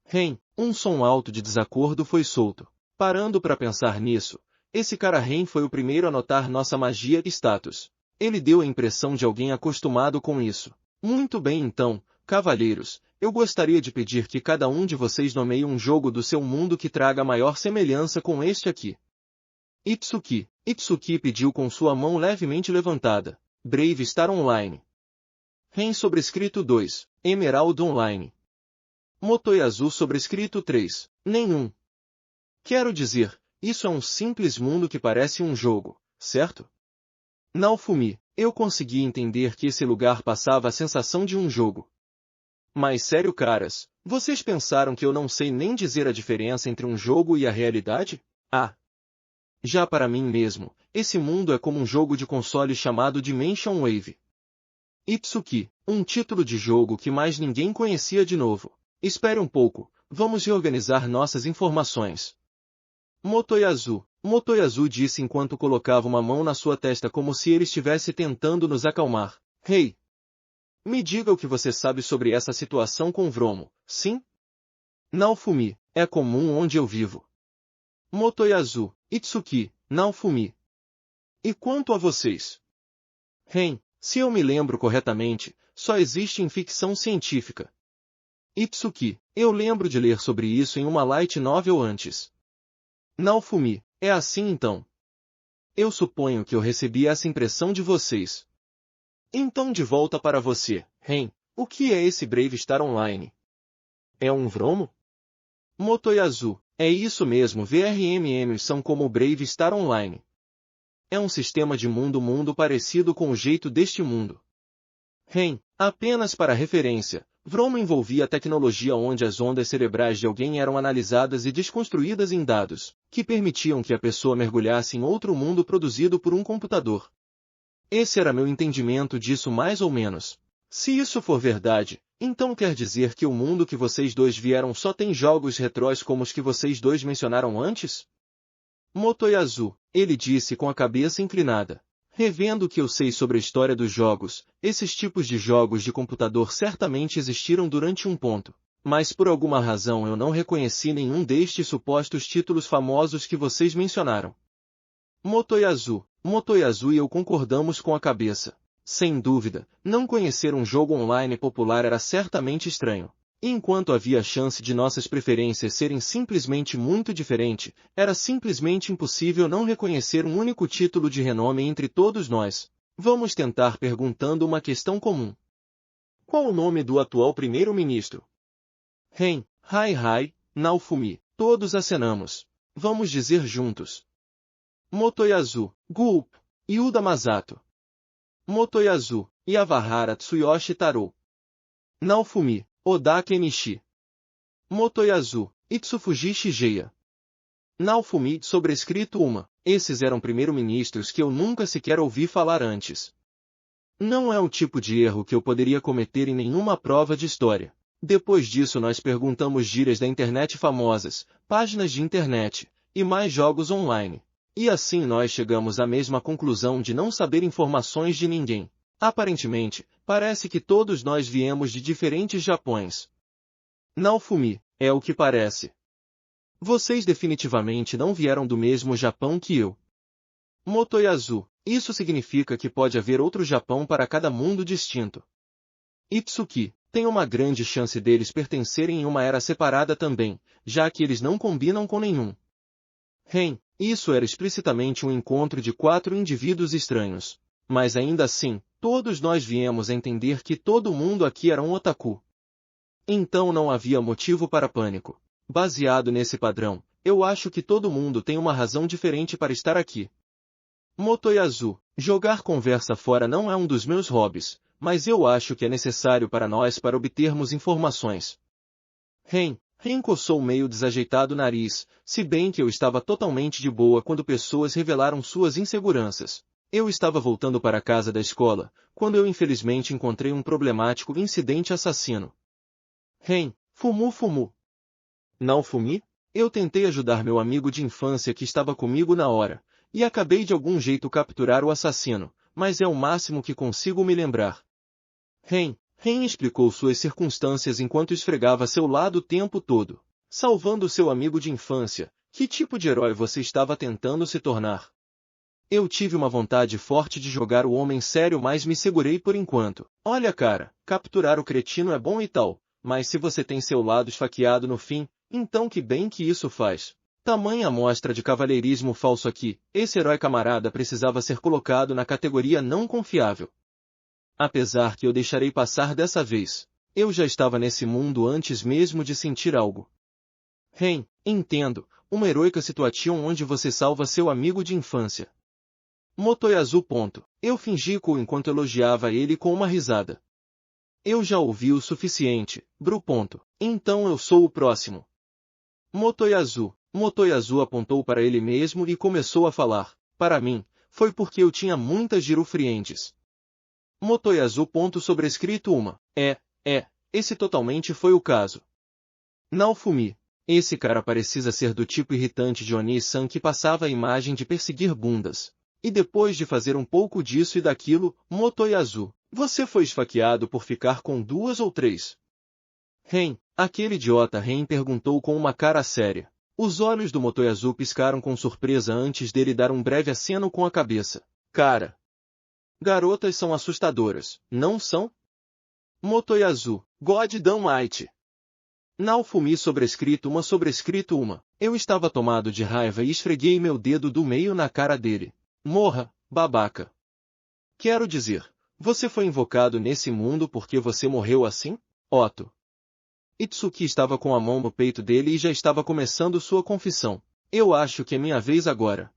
Ren, um som alto de desacordo foi solto. Parando para pensar nisso, esse cara Ren foi o primeiro a notar nossa magia e status. Ele deu a impressão de alguém acostumado com isso. Muito bem então, cavalheiros, eu gostaria de pedir que cada um de vocês nomeie um jogo do seu mundo que traga maior semelhança com este aqui. Itsuki pediu com sua mão levemente levantada. Brave Star Online. Ren sobrescrito 2, Emerald Online. Motoyasu sobrescrito 3, nenhum. Quero dizer, isso é um simples mundo que parece um jogo, certo? Naofumi, eu consegui entender que esse lugar passava a sensação de um jogo. Mas sério caras, vocês pensaram que eu não sei nem dizer a diferença entre um jogo e a realidade? Já para mim mesmo, esse mundo é como um jogo de console chamado Dimension Wave. Itsuki, um título de jogo que mais ninguém conhecia de novo. Espere um pouco, vamos reorganizar nossas informações. Motoyasu disse enquanto colocava uma mão na sua testa como se ele estivesse tentando nos acalmar. Hey! Me diga o que você sabe sobre essa situação com Vromo, sim? Naofumi, é comum onde eu vivo. Motoyasu, Itsuki, Naofumi. E quanto a vocês? Ren, se eu me lembro corretamente, só existe em ficção científica. Itsuki, eu lembro de ler sobre isso em uma light novel antes. Naofumi, é assim então. Eu suponho que eu recebi essa impressão de vocês. Então de volta para você, Ren, o que é esse Brave Star Online? É um vromo? Motoyasu, é isso mesmo, VRMMs são como o Brave Star Online. É um sistema de mundo parecido com o jeito deste mundo. Ren, apenas para referência, Vromo envolvia tecnologia onde as ondas cerebrais de alguém eram analisadas e desconstruídas em dados, que permitiam que a pessoa mergulhasse em outro mundo produzido por um computador. Esse era meu entendimento disso mais ou menos. Se isso for verdade, então quer dizer que o mundo que vocês dois vieram só tem jogos retrós como os que vocês dois mencionaram antes? Motoyasu, ele disse com a cabeça inclinada. Revendo o que eu sei sobre a história dos jogos, esses tipos de jogos de computador certamente existiram durante um ponto. Mas por alguma razão eu não reconheci nenhum destes supostos títulos famosos que vocês mencionaram. Motoyasu e eu concordamos com a cabeça. Sem dúvida, não conhecer um jogo online popular era certamente estranho. E enquanto havia a chance de nossas preferências serem simplesmente muito diferentes, era simplesmente impossível não reconhecer um único título de renome entre todos nós. Vamos tentar perguntando uma questão comum. Qual o nome do atual primeiro-ministro? Ren, Hai, Naofumi. Todos acenamos. Vamos dizer juntos. Motoyasu, Gulp, Yuda Masato. Motoyasu, Yavahara Tsuyoshi Taro. Naofumi, Oda Kenichi. Motoyasu, Itsufuji Shigeya. Naofumi, sobrescrito uma. Esses eram primeiro-ministros que eu nunca sequer ouvi falar antes. Não é o tipo de erro que eu poderia cometer em nenhuma prova de história. Depois disso nós perguntamos gírias da internet famosas, páginas de internet, e mais jogos online. E assim nós chegamos à mesma conclusão de não saber informações de ninguém. Aparentemente, parece que todos nós viemos de diferentes Japões. Naofumi, é o que parece. Vocês definitivamente não vieram do mesmo Japão que eu. Motoyasu, isso significa que pode haver outro Japão para cada mundo distinto. Itsuki, tem uma grande chance deles pertencerem em uma era separada também, já que eles não combinam com nenhum. Ren, isso era explicitamente um encontro de 4 indivíduos estranhos. Mas ainda assim, todos nós viemos a entender que todo mundo aqui era um otaku. Então não havia motivo para pânico. Baseado nesse padrão, eu acho que todo mundo tem uma razão diferente para estar aqui. Motoyasu, jogar conversa fora não é um dos meus hobbies, mas eu acho que é necessário para nós para obtermos informações. Ren coçou meio desajeitado o nariz, se bem que eu estava totalmente de boa quando pessoas revelaram suas inseguranças. Eu estava voltando para a casa da escola, quando eu infelizmente encontrei um problemático incidente assassino. Ren, fumu. Não fumi? Eu tentei ajudar meu amigo de infância que estava comigo na hora, e acabei de algum jeito capturar o assassino, mas é o máximo que consigo me lembrar. Ren explicou suas circunstâncias enquanto esfregava seu lado o tempo todo. Salvando seu amigo de infância, que tipo de herói você estava tentando se tornar? Eu tive uma vontade forte de jogar o homem sério, mas me segurei por enquanto. Olha cara, capturar o cretino é bom e tal, mas se você tem seu lado esfaqueado no fim, então que bem que isso faz. Tamanha amostra de cavalheirismo falso aqui, esse herói camarada precisava ser colocado na categoria não confiável. Apesar que eu deixarei passar dessa vez. Eu já estava nesse mundo antes mesmo de sentir algo. Ren, entendo, uma heroica situação onde você salva seu amigo de infância. Motoyasu. Eu fingi cool enquanto elogiava ele com uma risada. Eu já ouvi o suficiente, Bru. Então eu sou o próximo. Motoyasu apontou para ele mesmo e começou a falar. Para mim, foi porque eu tinha muitas girofrientes. Motoyasu. Sobrescrito uma. Esse totalmente foi o caso. Naofumi. Esse cara precisa ser do tipo irritante de Oni-san que passava a imagem de perseguir bundas. E depois de fazer um pouco disso e daquilo, Motoyasu, você foi esfaqueado por ficar com 2 ou 3. Ren, Aquele idiota Ren perguntou com uma cara séria. Os olhos do Motoyasu piscaram com surpresa antes dele dar um breve aceno com a cabeça. Cara, garotas são assustadoras, não são? Motoyasu, God Dynamite. Naofumi sobrescrito uma. Eu estava tomado de raiva e esfreguei meu dedo do meio na cara dele. Morra, babaca. Quero dizer, você foi invocado nesse mundo porque você morreu assim? Otto. Itsuki estava com a mão no peito dele e já estava começando sua confissão. Eu acho que é minha vez agora.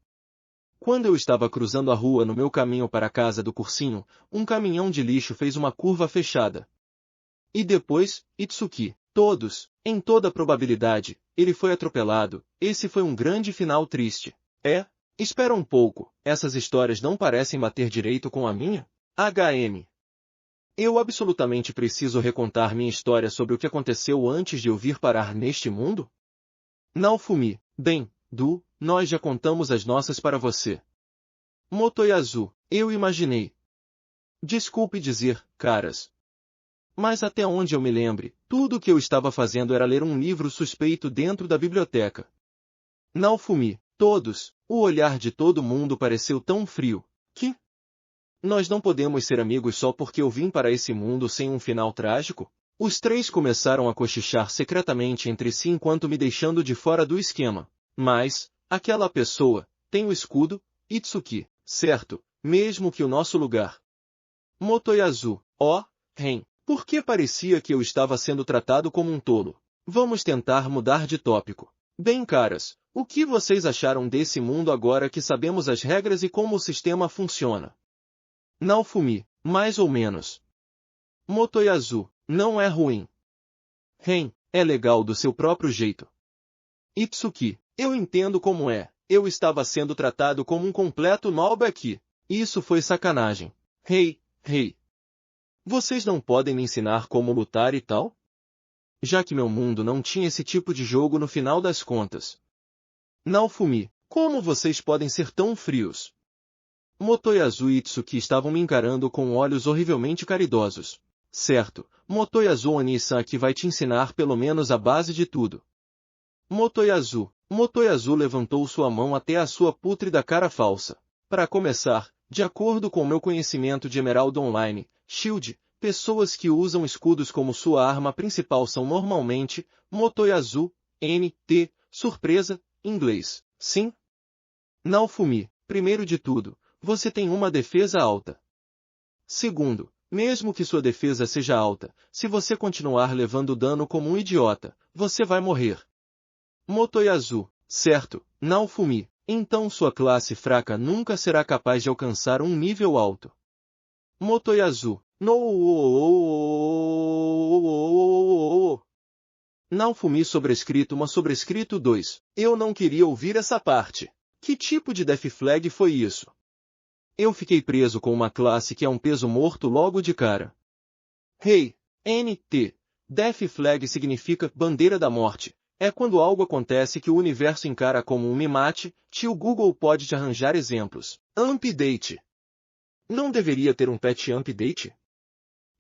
Quando eu estava cruzando a rua no meu caminho para a casa do cursinho, um caminhão de lixo fez uma curva fechada. E depois, Itsuki, em toda probabilidade, ele foi atropelado. Esse foi um grande final triste. Espera um pouco, essas histórias não parecem bater direito com a minha? HM. Eu absolutamente preciso recontar minha história sobre o que aconteceu antes de eu vir parar neste mundo? Naofumi, bem, nós já contamos as nossas para você. Motoyasu, eu imaginei. Desculpe dizer, caras. Mas até onde eu me lembre, tudo o que eu estava fazendo era ler um livro suspeito dentro da biblioteca. Naofumi, o olhar de todo mundo pareceu tão frio, que... Nós não podemos ser amigos só porque eu vim para esse mundo sem um final trágico? Os três começaram a cochichar secretamente entre si enquanto me deixando de fora do esquema. Mas, aquela pessoa, tem o escudo, Itsuki, certo, mesmo que o nosso lugar. Motoyasu, Ren. Por que parecia que eu estava sendo tratado como um tolo? Vamos tentar mudar de tópico. Bem, caras, o que vocês acharam desse mundo agora que sabemos as regras e como o sistema funciona? Naofumi, mais ou menos. Motoyasu, não é ruim. Ren, é legal do seu próprio jeito. Itsuki, eu entendo como é. Eu estava sendo tratado como um completo noob aqui. Isso foi sacanagem. Hey. Vocês não podem me ensinar como lutar e tal? Já que meu mundo não tinha esse tipo de jogo no final das contas. Naofumi, como vocês podem ser tão frios? Motoyasu e Itsuki estavam me encarando com olhos horrivelmente caridosos. Certo, Motoyasu Oni-san aqui vai te ensinar pelo menos a base de tudo. Motoyasu levantou sua mão até a sua pútrida cara falsa. Para começar, de acordo com meu conhecimento de Emerald Online, Shield, pessoas que usam escudos como sua arma principal são normalmente, Motoyasu, NT, surpresa, inglês, sim? Naofumi, primeiro de tudo, você tem uma defesa alta. Segundo, mesmo que sua defesa seja alta, se você continuar levando dano como um idiota, você vai morrer. Motoyasu, certo, Naofumi, então sua classe fraca nunca será capaz de alcançar um nível alto. Motoyasu, Naofumi sobrescrito 2. Eu não queria ouvir essa parte. Que tipo de death flag foi isso? Eu fiquei preso com uma classe que é um peso morto logo de cara. Hey, NT. Death flag significa bandeira da morte. É quando algo acontece que o universo encara como um me mate, tio Google pode te arranjar exemplos. Update. Não deveria ter um patch update?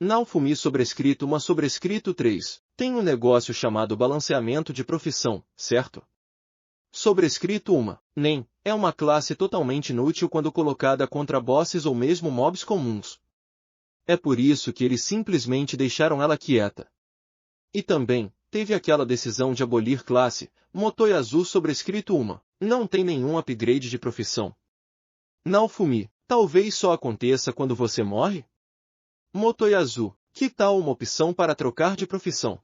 Naofumi sobrescrito 3. Tem um negócio chamado balanceamento de profissão, certo? Sobrescrito NEM, é uma classe totalmente inútil quando colocada contra bosses ou mesmo mobs comuns. É por isso que eles simplesmente deixaram ela quieta. E também, teve aquela decisão de abolir classe, Motoyasu sobrescrito não tem nenhum upgrade de profissão. Naofumi, talvez só aconteça quando você morre? Motoyasu, que tal uma opção para trocar de profissão?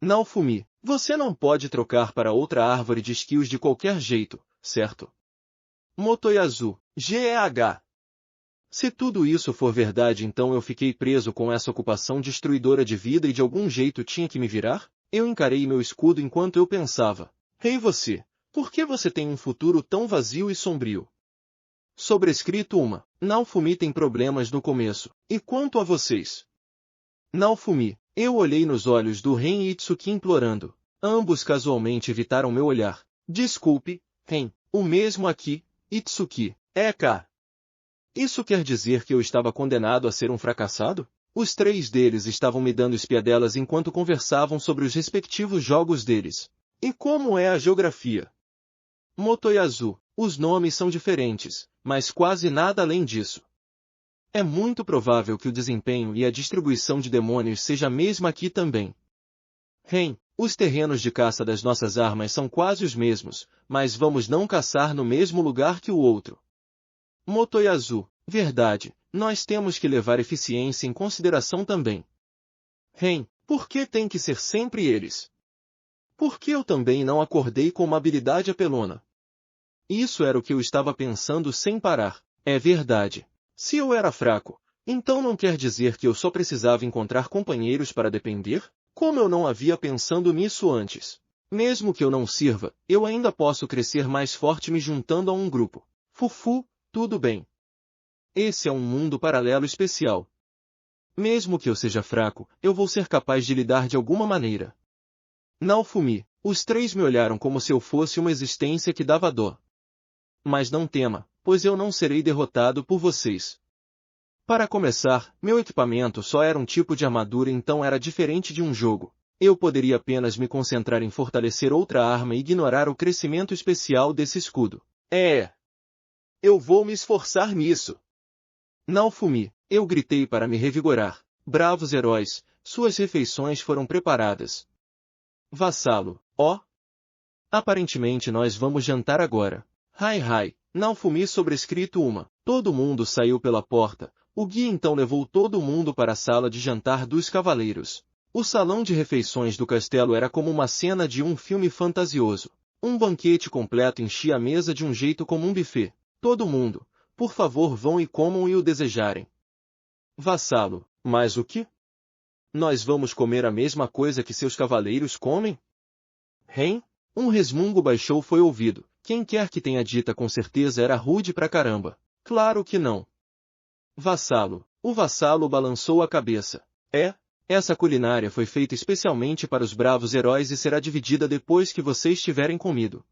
Naofumi, você não pode trocar para outra árvore de skills de qualquer jeito, certo? Motoyasu, GEH. Se tudo isso for verdade, então eu fiquei preso com essa ocupação destruidora de vida e de algum jeito tinha que me virar? Eu encarei meu escudo enquanto eu pensava. Ei você, por que você tem um futuro tão vazio e sombrio? Sobrescrito Naofumi tem problemas no começo. E quanto a vocês? Naofumi, eu olhei nos olhos do Ren e Itsuki implorando. Ambos casualmente evitaram meu olhar. Desculpe, Ren, o mesmo aqui, Itsuki. Isso quer dizer que eu estava condenado a ser um fracassado? Os 3 deles estavam me dando espiadelas enquanto conversavam sobre os respectivos jogos deles. E como é a geografia? Motoyasu, os nomes são diferentes, mas quase nada além disso. É muito provável que o desempenho e a distribuição de demônios seja a mesma aqui também. Ren, os terrenos de caça das nossas armas são quase os mesmos, mas vamos não caçar no mesmo lugar que o outro. Motoyasu, verdade, nós temos que levar eficiência em consideração também. Ren, por que tem que ser sempre eles? Por que eu também não acordei com uma habilidade apelona? Isso era o que eu estava pensando sem parar. É verdade. Se eu era fraco, então não quer dizer que eu só precisava encontrar companheiros para depender? Como eu não havia pensado nisso antes? Mesmo que eu não sirva, eu ainda posso crescer mais forte me juntando a um grupo. Fufu, tudo bem. Esse é um mundo paralelo especial. Mesmo que eu seja fraco, eu vou ser capaz de lidar de alguma maneira. Naofumi, os 3 me olharam como se eu fosse uma existência que dava dó. Mas não tema, pois eu não serei derrotado por vocês. Para começar, meu equipamento só era um tipo de armadura, então era diferente de um jogo. Eu poderia apenas me concentrar em fortalecer outra arma e ignorar o crescimento especial desse escudo. Eu vou me esforçar nisso. Naofumi, eu gritei para me revigorar. Bravos heróis, suas refeições foram preparadas. Vassalo, ó. Aparentemente nós vamos jantar agora. Hai, Naofumi sobrescrito uma. Todo mundo saiu pela porta. O guia então levou todo mundo para a sala de jantar dos cavaleiros. O salão de refeições do castelo era como uma cena de um filme fantasioso. Um banquete completo enchia a mesa de um jeito como um buffet. Todo mundo, por favor, vão e comam o desejarem. Vassalo, mas o que? Nós vamos comer a mesma coisa que seus cavaleiros comem? Ren? Um resmungo baixou foi ouvido. Quem quer que tenha dita com certeza era rude pra caramba. Claro que não. Vassalo. O vassalo balançou a cabeça. Essa culinária foi feita especialmente para os bravos heróis e será dividida depois que vocês tiverem comido.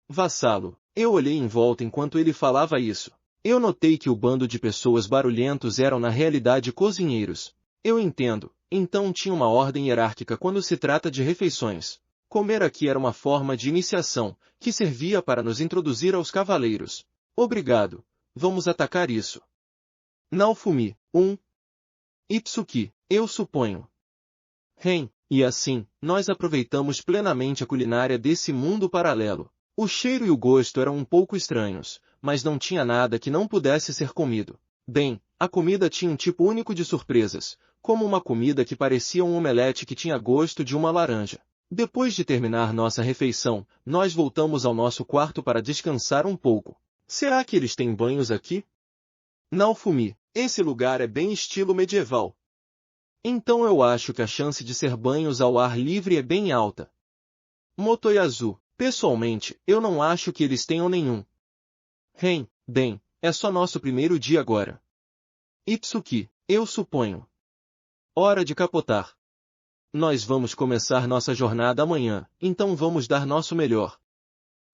Vassalo. Eu olhei em volta enquanto ele falava isso. Eu notei que o bando de pessoas barulhentos eram na realidade cozinheiros. Eu entendo. Então tinha uma ordem hierárquica quando se trata de refeições. Comer aqui era uma forma de iniciação, que servia para nos introduzir aos cavaleiros. Obrigado. Vamos atacar isso. Naofumi, Itsuki, eu suponho. Ren, e assim, nós aproveitamos plenamente a culinária desse mundo paralelo. O cheiro e o gosto eram um pouco estranhos, mas não tinha nada que não pudesse ser comido. Bem, a comida tinha um tipo único de surpresas, como uma comida que parecia um omelete que tinha gosto de uma laranja. Depois de terminar nossa refeição, nós voltamos ao nosso quarto para descansar um pouco. Será que eles têm banhos aqui? Naofumi, esse lugar é bem estilo medieval. Então eu acho que a chance de ser banhos ao ar livre é bem alta. Motoyasu, pessoalmente, eu não acho que eles tenham nenhum. Ren, bem, é só nosso primeiro dia agora. Itsuki, eu suponho. Hora de capotar. Nós vamos começar nossa jornada amanhã, então vamos dar nosso melhor.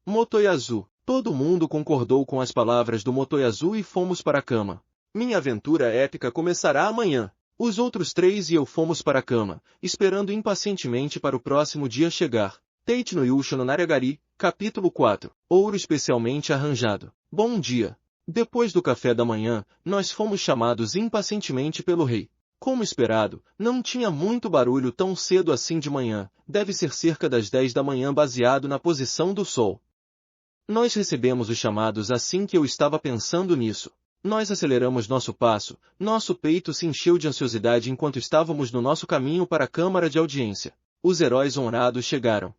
Motoyasu, todo mundo concordou com as palavras do Motoyasu e fomos para a cama. Minha aventura épica começará amanhã. Os outros 3 e eu fomos para a cama, esperando impacientemente para o próximo dia chegar. Teichi no Yusho no Naragari, capítulo 4. Ouro especialmente arranjado. Bom dia. Depois do café da manhã, nós fomos chamados impacientemente pelo rei. Como esperado, não tinha muito barulho tão cedo assim de manhã, deve ser cerca das 10 da manhã baseado na posição do sol. Nós recebemos os chamados assim que eu estava pensando nisso. Nós aceleramos nosso passo, nosso peito se encheu de ansiosidade enquanto estávamos no nosso caminho para a câmara de audiência. Os heróis honrados chegaram.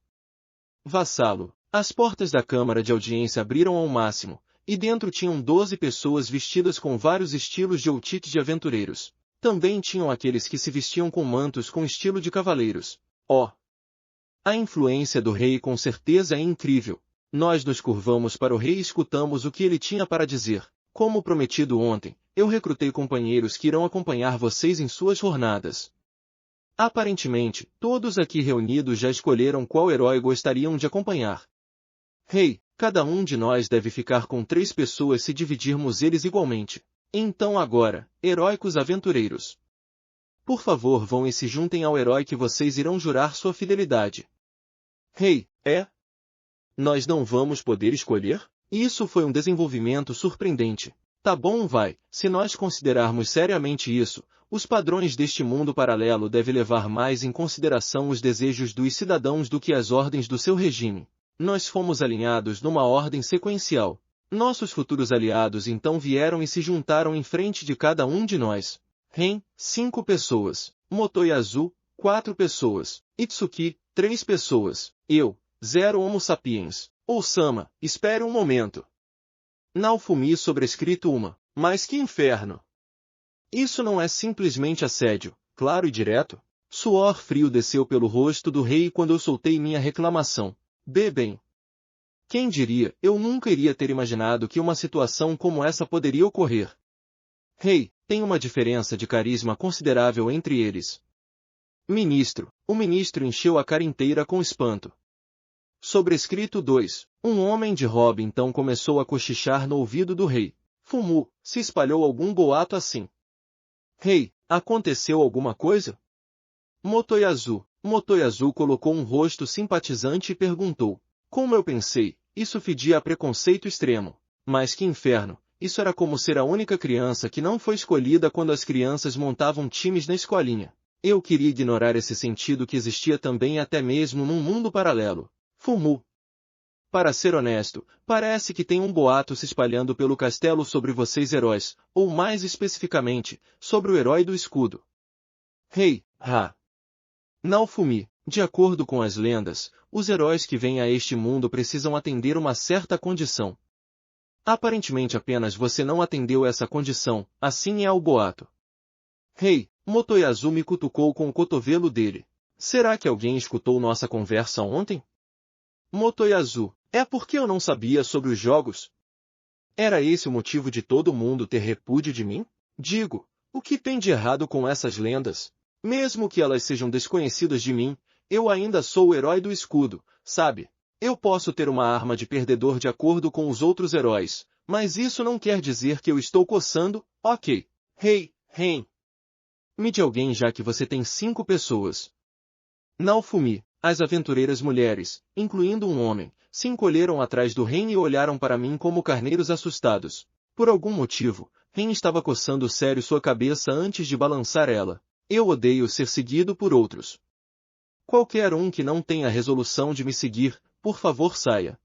Vassalo, as portas da câmara de audiência abriram ao máximo, e dentro tinham 12 pessoas vestidas com vários estilos de outfit de aventureiros. Também tinham aqueles que se vestiam com mantos com estilo de cavaleiros. A influência do rei com certeza é incrível. Nós nos curvamos para o rei e escutamos o que ele tinha para dizer. Como prometido ontem, eu recrutei companheiros que irão acompanhar vocês em suas jornadas. Aparentemente, todos aqui reunidos já escolheram qual herói gostariam de acompanhar. Rei, cada um de nós deve ficar com 3 pessoas se dividirmos eles igualmente. Então agora, heróicos aventureiros. Por favor, vão e se juntem ao herói que vocês irão jurar sua fidelidade. Rei, nós não vamos poder escolher? Isso foi um desenvolvimento surpreendente. Tá bom, vai. Se nós considerarmos seriamente isso, os padrões deste mundo paralelo devem levar mais em consideração os desejos dos cidadãos do que as ordens do seu regime. Nós fomos alinhados numa ordem sequencial. Nossos futuros aliados então vieram e se juntaram em frente de cada um de nós. Ren, 5 pessoas. Motoyasu, 4 pessoas. Itsuki, 3 pessoas. Eu, 0 Homo sapiens. Osama, espere um momento. Naofumi sobrescrito uma. Mas que inferno! Isso não é simplesmente assédio, claro e direto? Suor frio desceu pelo rosto do rei quando eu soltei minha reclamação. Bem. Quem diria, eu nunca iria ter imaginado que uma situação como essa poderia ocorrer. Rei, tem uma diferença de carisma considerável entre eles. Ministro, o ministro encheu a cara inteira com espanto. Sobrescrito 2. Um homem de robe então começou a cochichar no ouvido do rei. Fumu, se espalhou algum boato assim. Rei, aconteceu alguma coisa? Motoyasu colocou um rosto simpatizante e perguntou. Como eu pensei, isso fedia a preconceito extremo. Mas que inferno, isso era como ser a única criança que não foi escolhida quando as crianças montavam times na escolinha. Eu queria ignorar esse sentido que existia também até mesmo num mundo paralelo. Fumu. Para ser honesto, parece que tem um boato se espalhando pelo castelo sobre vocês heróis, ou mais especificamente, sobre o herói do escudo. Rei, Naofumi, de acordo com as lendas, os heróis que vêm a este mundo precisam atender uma certa condição. Aparentemente apenas você não atendeu essa condição, assim é o boato. Rei, Motoyasu me cutucou com o cotovelo dele. Será que alguém escutou nossa conversa ontem? Motoyasu, é porque eu não sabia sobre os jogos? Era esse o motivo de todo mundo ter repúdio de mim? Digo, o que tem de errado com essas lendas? Mesmo que elas sejam desconhecidas de mim, eu ainda sou o herói do escudo, sabe? Eu posso ter uma arma de perdedor de acordo com os outros heróis, mas isso não quer dizer que eu estou coçando, ok. Rei, me de alguém já que você tem 5 pessoas. Naofumi, as aventureiras mulheres, incluindo um homem, se encolheram atrás do Ren e olharam para mim como carneiros assustados. Por algum motivo, Ren estava coçando sério sua cabeça antes de balançar ela. Eu odeio ser seguido por outros. Qualquer um que não tenha a resolução de me seguir, por favor saia.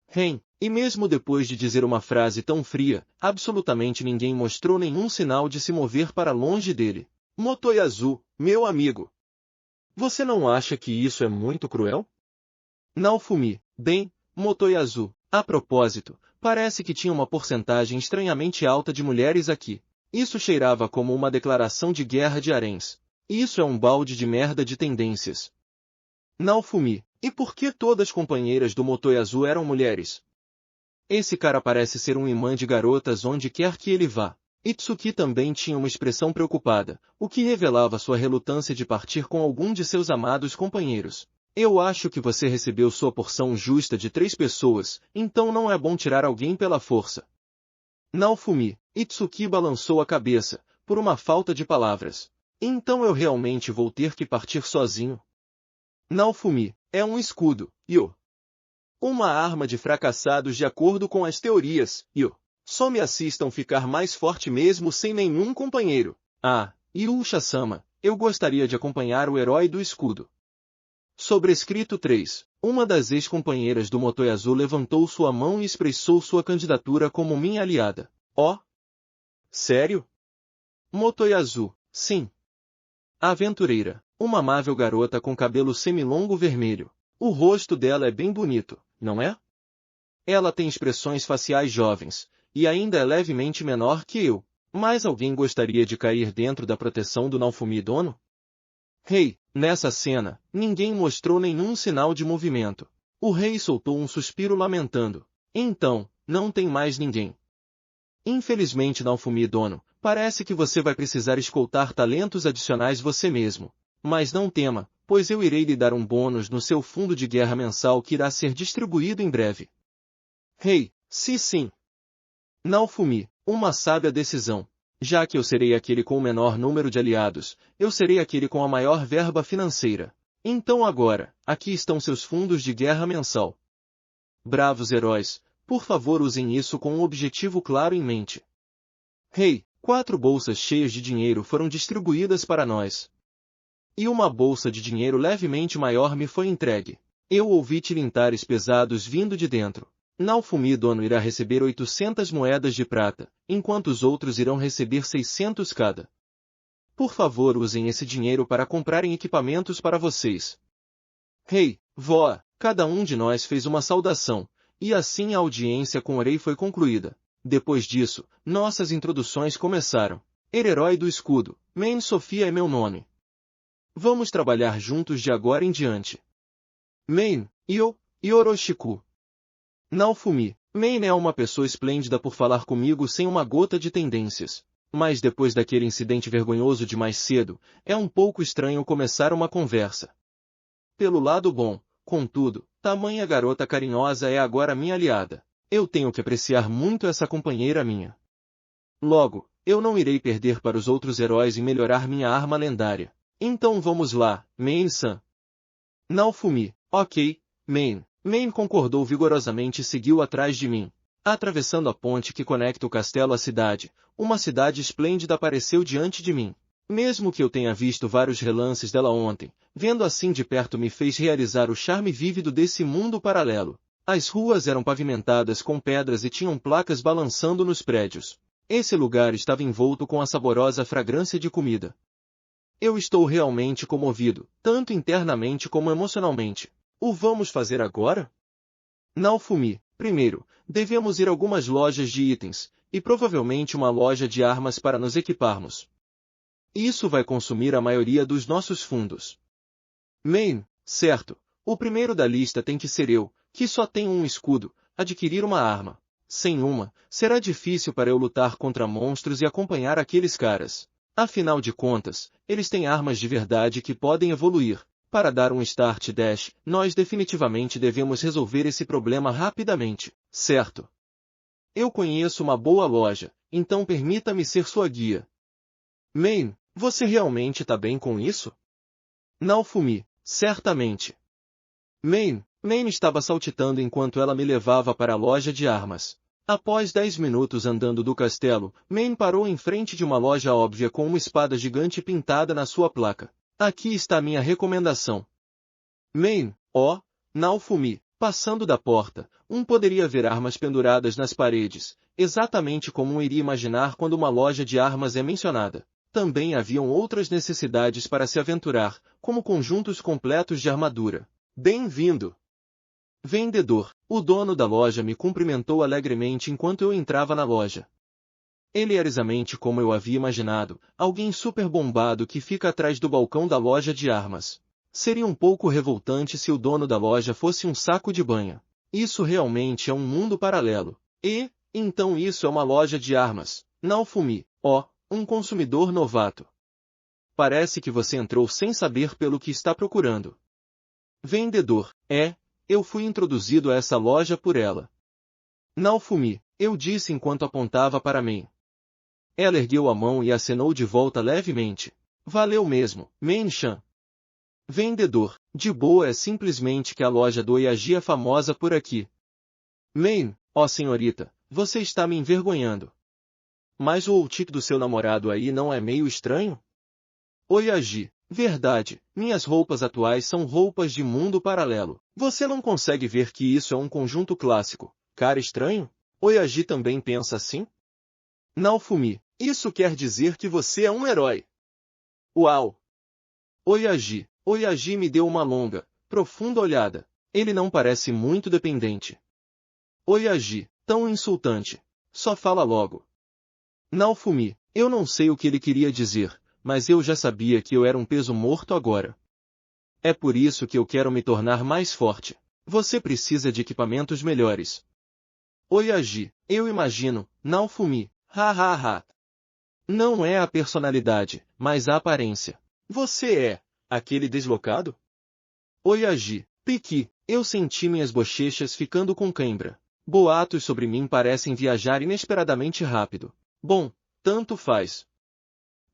Ren, e mesmo depois de dizer uma frase tão fria, absolutamente ninguém mostrou nenhum sinal de se mover para longe dele. Motoyasu, meu amigo. Você não acha que isso é muito cruel? Naofumi, bem, Motoyasu, a propósito, parece que tinha uma porcentagem estranhamente alta de mulheres aqui. Isso cheirava como uma declaração de guerra de haréns. Isso é um balde de merda de tendências. Naofumi, e por que todas as companheiras do Motoyasu eram mulheres? Esse cara parece ser um imã de garotas onde quer que ele vá. Itsuki também tinha uma expressão preocupada, o que revelava sua relutância de partir com algum de seus amados companheiros. Eu acho que você recebeu sua porção justa de 3 pessoas, então não é bom tirar alguém pela força. Naofumi, Itsuki balançou a cabeça, por uma falta de palavras. Então eu realmente vou ter que partir sozinho? Naofumi, é um escudo, uma arma de fracassados de acordo com as teorias, Só me assistam ficar mais forte mesmo sem nenhum companheiro. Irusha-sama, eu gostaria de acompanhar o herói do escudo. Sobrescrito 3. Uma das ex-companheiras do Motoyasu levantou sua mão e expressou sua candidatura como minha aliada. Sério? Motoyasu, sim. Aventureira, uma amável garota com cabelo semilongo vermelho. O rosto dela é bem bonito, não é? Ela tem expressões faciais jovens, e ainda é levemente menor que eu. Mas alguém gostaria de cair dentro da proteção do Naofumi dono? Rei, nessa cena, ninguém mostrou nenhum sinal de movimento. O rei soltou um suspiro lamentando. Então, não tem mais ninguém. Infelizmente Naofumi dono, parece que você vai precisar escoltar talentos adicionais você mesmo. Mas não tema, pois eu irei lhe dar um bônus no seu fundo de guerra mensal que irá ser distribuído em breve. Rei, sim. Naofumi, uma sábia decisão. Já que eu serei aquele com o menor número de aliados, eu serei aquele com a maior verba financeira. Então agora, aqui estão seus fundos de guerra mensal. Bravos heróis, por favor usem isso com um objetivo claro em mente. Rei, 4 bolsas cheias de dinheiro foram distribuídas para nós. E uma bolsa de dinheiro levemente maior me foi entregue. Eu ouvi tilintares pesados vindo de dentro. Naofumi dono irá receber 800 moedas de prata, enquanto os outros irão receber 600 cada. Por favor usem esse dinheiro para comprarem equipamentos para vocês. Rei, vó, cada um de nós fez uma saudação, e assim a audiência com o rei foi concluída. Depois disso, nossas introduções começaram. Herói do escudo, Main Sofia é meu nome. Vamos trabalhar juntos de agora em diante. Main, Yoroshiku. Naofumi, Main é uma pessoa esplêndida por falar comigo sem uma gota de tendências. Mas depois daquele incidente vergonhoso de mais cedo, é um pouco estranho começar uma conversa. Pelo lado bom, contudo, tamanha garota carinhosa é agora minha aliada. Eu tenho que apreciar muito essa companheira minha. Logo, eu não irei perder para os outros heróis em melhorar minha arma lendária. Então vamos lá, Main-san. Naofumi, ok, Main. Main concordou vigorosamente e seguiu atrás de mim. Atravessando a ponte que conecta o castelo à cidade, uma cidade esplêndida apareceu diante de mim. Mesmo que eu tenha visto vários relances dela ontem, vendo assim de perto me fez realizar o charme vívido desse mundo paralelo. As ruas eram pavimentadas com pedras e tinham placas balançando nos prédios. Esse lugar estava envolto com a saborosa fragrância de comida. Eu estou realmente comovido, tanto internamente como emocionalmente. O vamos fazer agora? Naofumi, primeiro, devemos ir a algumas lojas de itens, e provavelmente uma loja de armas para nos equiparmos. Isso vai consumir a maioria dos nossos fundos. Main, certo. O primeiro da lista tem que ser eu, que só tenho um escudo, adquirir uma arma. Sem uma, será difícil para eu lutar contra monstros e acompanhar aqueles caras. Afinal de contas, eles têm armas de verdade que podem evoluir. Para dar um start dash, nós definitivamente devemos resolver esse problema rapidamente, certo? Eu conheço uma boa loja, então permita-me ser sua guia. Main, você realmente tá bem com isso? Naofumi, certamente. Main estava saltitando enquanto ela me levava para a loja de armas. Após 10 minutos andando do castelo, Main parou em frente de uma loja óbvia com uma espada gigante pintada na sua placa. Aqui está minha recomendação. Main, Naofumi, passando da porta, poderia ver armas penduradas nas paredes, exatamente como iria imaginar quando uma loja de armas é mencionada. Também haviam outras necessidades para se aventurar, como conjuntos completos de armadura. Bem-vindo! Vendedor, o dono da loja me cumprimentou alegremente enquanto eu entrava na loja. Ele era exatamente como eu havia imaginado, alguém super bombado que fica atrás do balcão da loja de armas. Seria um pouco revoltante se o dono da loja fosse um saco de banha. Isso realmente é um mundo paralelo. E, então isso é uma loja de armas. Naofumi, um consumidor novato. Parece que você entrou sem saber pelo que está procurando. Vendedor, eu fui introduzido a essa loja por ela. Naofumi, eu disse enquanto apontava para mim. Ela ergueu a mão e acenou de volta levemente. Valeu mesmo, Main-chan. Vendedor, de boa é simplesmente que a loja do Oyagi é famosa por aqui. Main, senhorita, você está me envergonhando. Mas o outique do seu namorado aí não é meio estranho? Oyagi, verdade, minhas roupas atuais são roupas de mundo paralelo. Você não consegue ver que isso é um conjunto clássico, cara estranho? Oyagi também pensa assim? Naofumi, isso quer dizer que você é um herói. Uau! Oyagi me deu uma longa, profunda olhada. Ele não parece muito dependente. Oyagi, tão insultante. Só fala logo. Naofumi, eu não sei o que ele queria dizer, mas eu já sabia que eu era um peso morto agora. É por isso que eu quero me tornar mais forte. Você precisa de equipamentos melhores. Oyagi, eu imagino, Naofumi, ha. Não é a personalidade, mas a aparência. Você é aquele deslocado? Oyagi, Piki, eu senti minhas bochechas ficando com cãibra. Boatos sobre mim parecem viajar inesperadamente rápido. Bom, Tanto faz.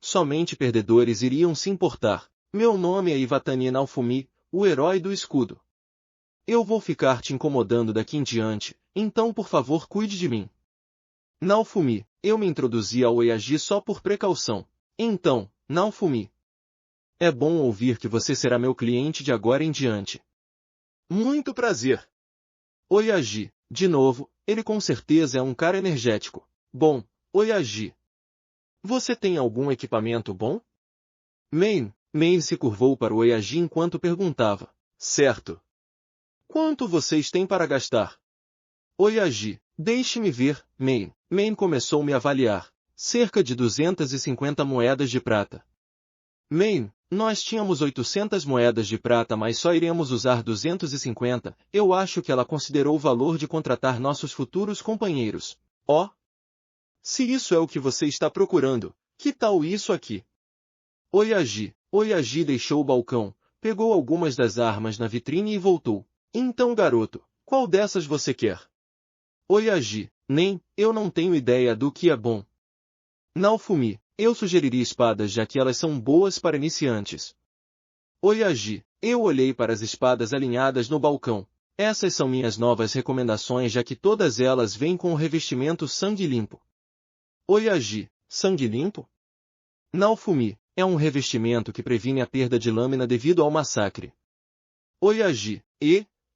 Somente perdedores iriam se importar. Meu nome é Ivatani Naofumi, o herói do escudo. Eu vou ficar te incomodando daqui em diante, então por favor cuide de mim. Naofumi, eu me introduzi ao Oyaji só por precaução. Então, Naofumi. É bom ouvir que você será meu cliente de agora em diante. Muito prazer. Oyaji, de novo, ele com certeza é um cara energético. Bom, Oyaji. Você tem algum equipamento bom? Main se curvou para o Oyaji enquanto perguntava. Certo. Quanto vocês têm para gastar? Oyaji, deixe-me ver, Main começou a me avaliar. Cerca de 250 moedas de prata. Nós tínhamos 800 moedas de prata, mas só iremos usar 250. Eu acho que ela considerou o valor de contratar nossos futuros companheiros. Oh! Se isso é o que você está procurando, que tal isso aqui? Oyaji deixou o balcão, pegou algumas das armas na vitrine e voltou. Então, garoto, qual dessas você quer? Oyaji, eu não tenho ideia do que é bom. Naofumi, eu sugeriria espadas já que elas são boas para iniciantes. Oyaji, eu olhei para as espadas alinhadas no balcão. Essas são minhas novas recomendações já que todas elas vêm com o revestimento sangue limpo. Oyaji, sangue limpo? Naofumi, é um revestimento que previne a perda de lâmina devido ao massacre. Oyaji,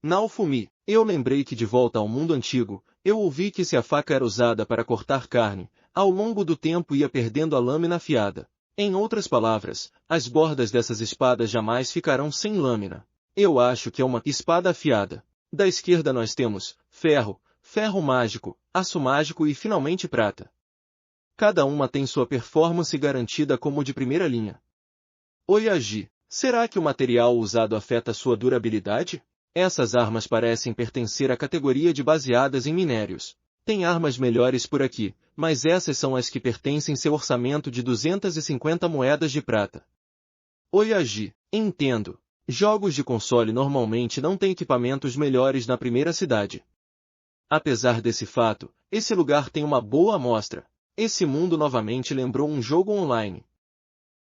Naofumi, eu lembrei que de volta ao mundo antigo, eu ouvi que se a faca era usada para cortar carne, ao longo do tempo ia perdendo a lâmina afiada. Em outras palavras, as bordas dessas espadas jamais ficarão sem lâmina. Eu acho que é uma espada afiada. Da esquerda nós temos ferro, ferro mágico, aço mágico e finalmente prata. Cada uma tem sua performance garantida como de primeira linha. Oyaji, será que o material usado afeta sua durabilidade? Essas armas parecem pertencer à categoria de baseadas em minérios. Tem armas melhores por aqui, mas essas são as que pertencem seu orçamento de 250 moedas de prata. Oyaji, entendo. Jogos de console normalmente não têm equipamentos melhores na primeira cidade. Apesar desse fato, esse lugar tem uma boa amostra. Esse mundo novamente lembrou um jogo online.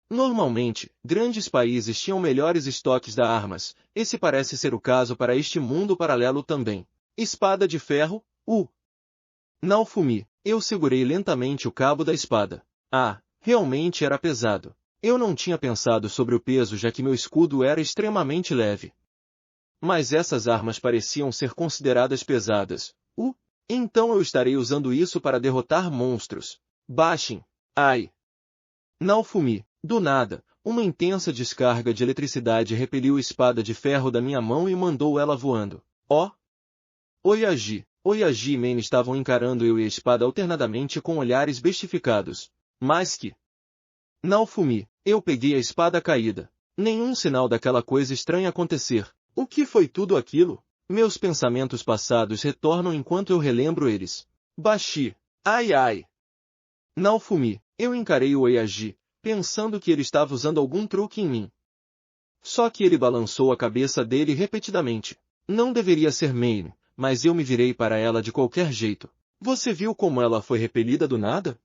Normalmente, grandes países tinham melhores estoques de armas. Esse parece ser o caso para este mundo paralelo também. Espada de ferro, Naofumi, eu segurei lentamente o cabo da espada. Realmente era pesado. Eu não tinha pensado sobre o peso já que meu escudo era extremamente leve. Mas essas armas pareciam ser consideradas pesadas. Então eu estarei usando isso para derrotar monstros. Baixem. Naofumi, do nada, uma intensa descarga de eletricidade repeliu a espada de ferro da minha mão e mandou ela voando. Oyaji e Main estavam encarando eu e a espada alternadamente com olhares bestificados. Mas que... Naofumi, eu peguei a espada caída. Nenhum sinal daquela coisa estranha acontecer. O que foi tudo aquilo? Meus pensamentos passados retornam enquanto eu relembro eles. Baixi. Naofumi, eu encarei o Oyaji, pensando que ele estava usando algum truque em mim. Só que ele balançou a cabeça dele repetidamente. Não deveria ser Main, mas eu me virei para ela de qualquer jeito. Você viu como ela foi repelida do nada?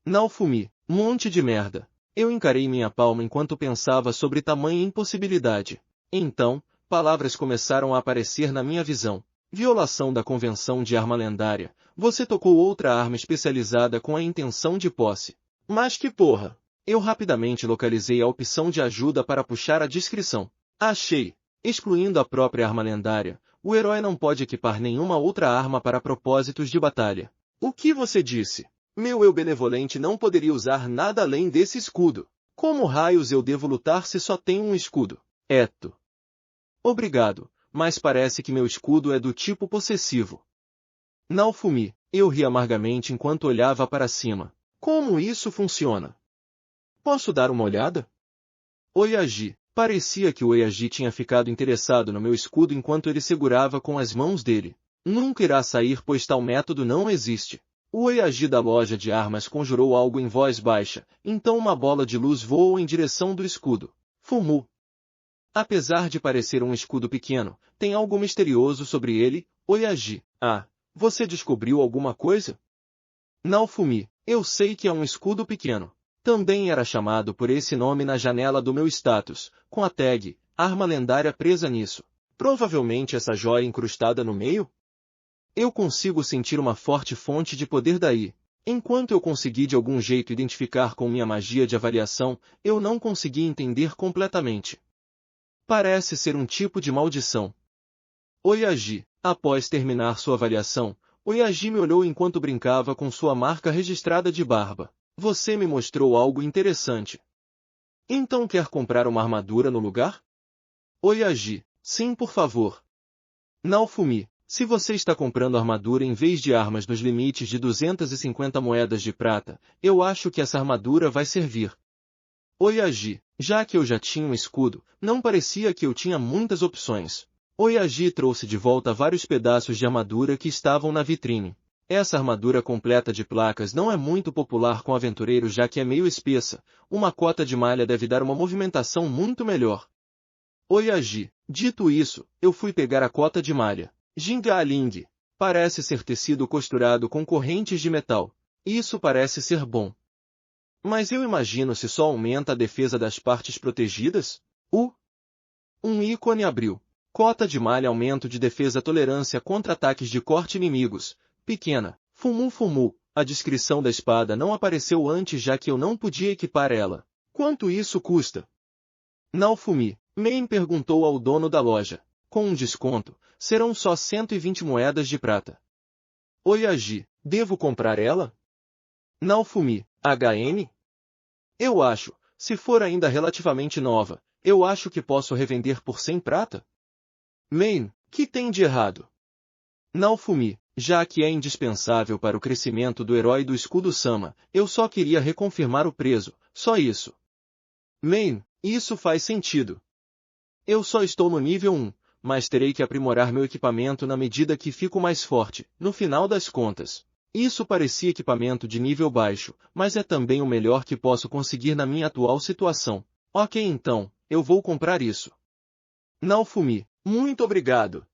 Naofumi, monte de merda. Eu encarei minha palma enquanto pensava sobre tamanha impossibilidade. Então, palavras começaram a aparecer na minha visão. Violação da convenção de arma lendária. Você tocou outra arma especializada com a intenção de posse. Mas que porra! Eu rapidamente localizei a opção de ajuda para puxar a descrição. Achei. Excluindo a própria arma lendária, o herói não pode equipar nenhuma outra arma para propósitos de batalha. O que você disse? Meu eu benevolente não poderia usar nada além desse escudo. Como raios eu devo lutar se só tenho um escudo? Obrigado, mas parece que meu escudo é do tipo possessivo. Naofumi, eu ri amargamente enquanto olhava para cima. Como isso funciona? Posso dar uma olhada? Oyaji, parecia que o Oyaji tinha ficado interessado no meu escudo enquanto ele segurava com as mãos dele. Nunca irá sair pois tal método não existe. O Oyaji da loja de armas conjurou algo em voz baixa, então uma bola de luz voou em direção do escudo. Fumu. Apesar de parecer um escudo pequeno, tem algo misterioso sobre ele, Oyaji. Você descobriu alguma coisa? Naofumi, Eu sei que é um escudo pequeno. Também era chamado por esse nome na janela do meu status, com a tag, arma lendária presa nisso. Provavelmente essa joia incrustada no meio? Eu consigo sentir uma forte fonte de poder daí. Enquanto eu consegui de algum jeito identificar com minha magia de avaliação, eu não consegui entender completamente. Parece ser um tipo de maldição. Oyagi, após terminar sua avaliação, Oyagi me olhou enquanto brincava com sua marca registrada de barba. Você me mostrou algo interessante. Então quer comprar uma armadura no lugar? Oyagi, sim, por favor. Naofumi, se você está comprando armadura em vez de armas nos limites de 250 moedas de prata, eu acho que essa armadura vai servir. Oyagi, já que eu já tinha um escudo, não parecia que eu tinha muitas opções. Oyagi trouxe de volta vários pedaços de armadura que estavam na vitrine. Essa armadura completa de placas não é muito popular com aventureiros já que é meio espessa. Uma cota de malha deve dar uma movimentação muito melhor. Oyagi, dito isso, eu fui pegar a cota de malha. Jingaling. Parece ser tecido costurado com correntes de metal. Isso parece ser bom. Mas eu imagino se só aumenta a defesa das partes protegidas? Um ícone abriu. Cota de malha aumento de defesa tolerância contra ataques de corte inimigos. Pequena. Fumu. A descrição da espada não apareceu antes já que eu não podia equipar ela. Quanto isso custa? Naofumi. Main perguntou ao dono da loja. Com um desconto, serão só 120 moedas de prata. Oyagi, devo comprar ela? Naofumi, HN? Eu acho, se for ainda relativamente nova, eu acho que posso revender por 100 prata? Main, que tem de errado? Naofumi, já que é indispensável para o crescimento do herói do escudo Sama, eu só queria reconfirmar o preço, só isso. Main, isso faz sentido. Eu só estou no nível 1. Mas terei que aprimorar meu equipamento na medida que fico mais forte, no final das contas. Isso parecia equipamento de nível baixo, mas é também o melhor que posso conseguir na minha atual situação. Ok, então, eu vou comprar isso. Naofumi, muito obrigado.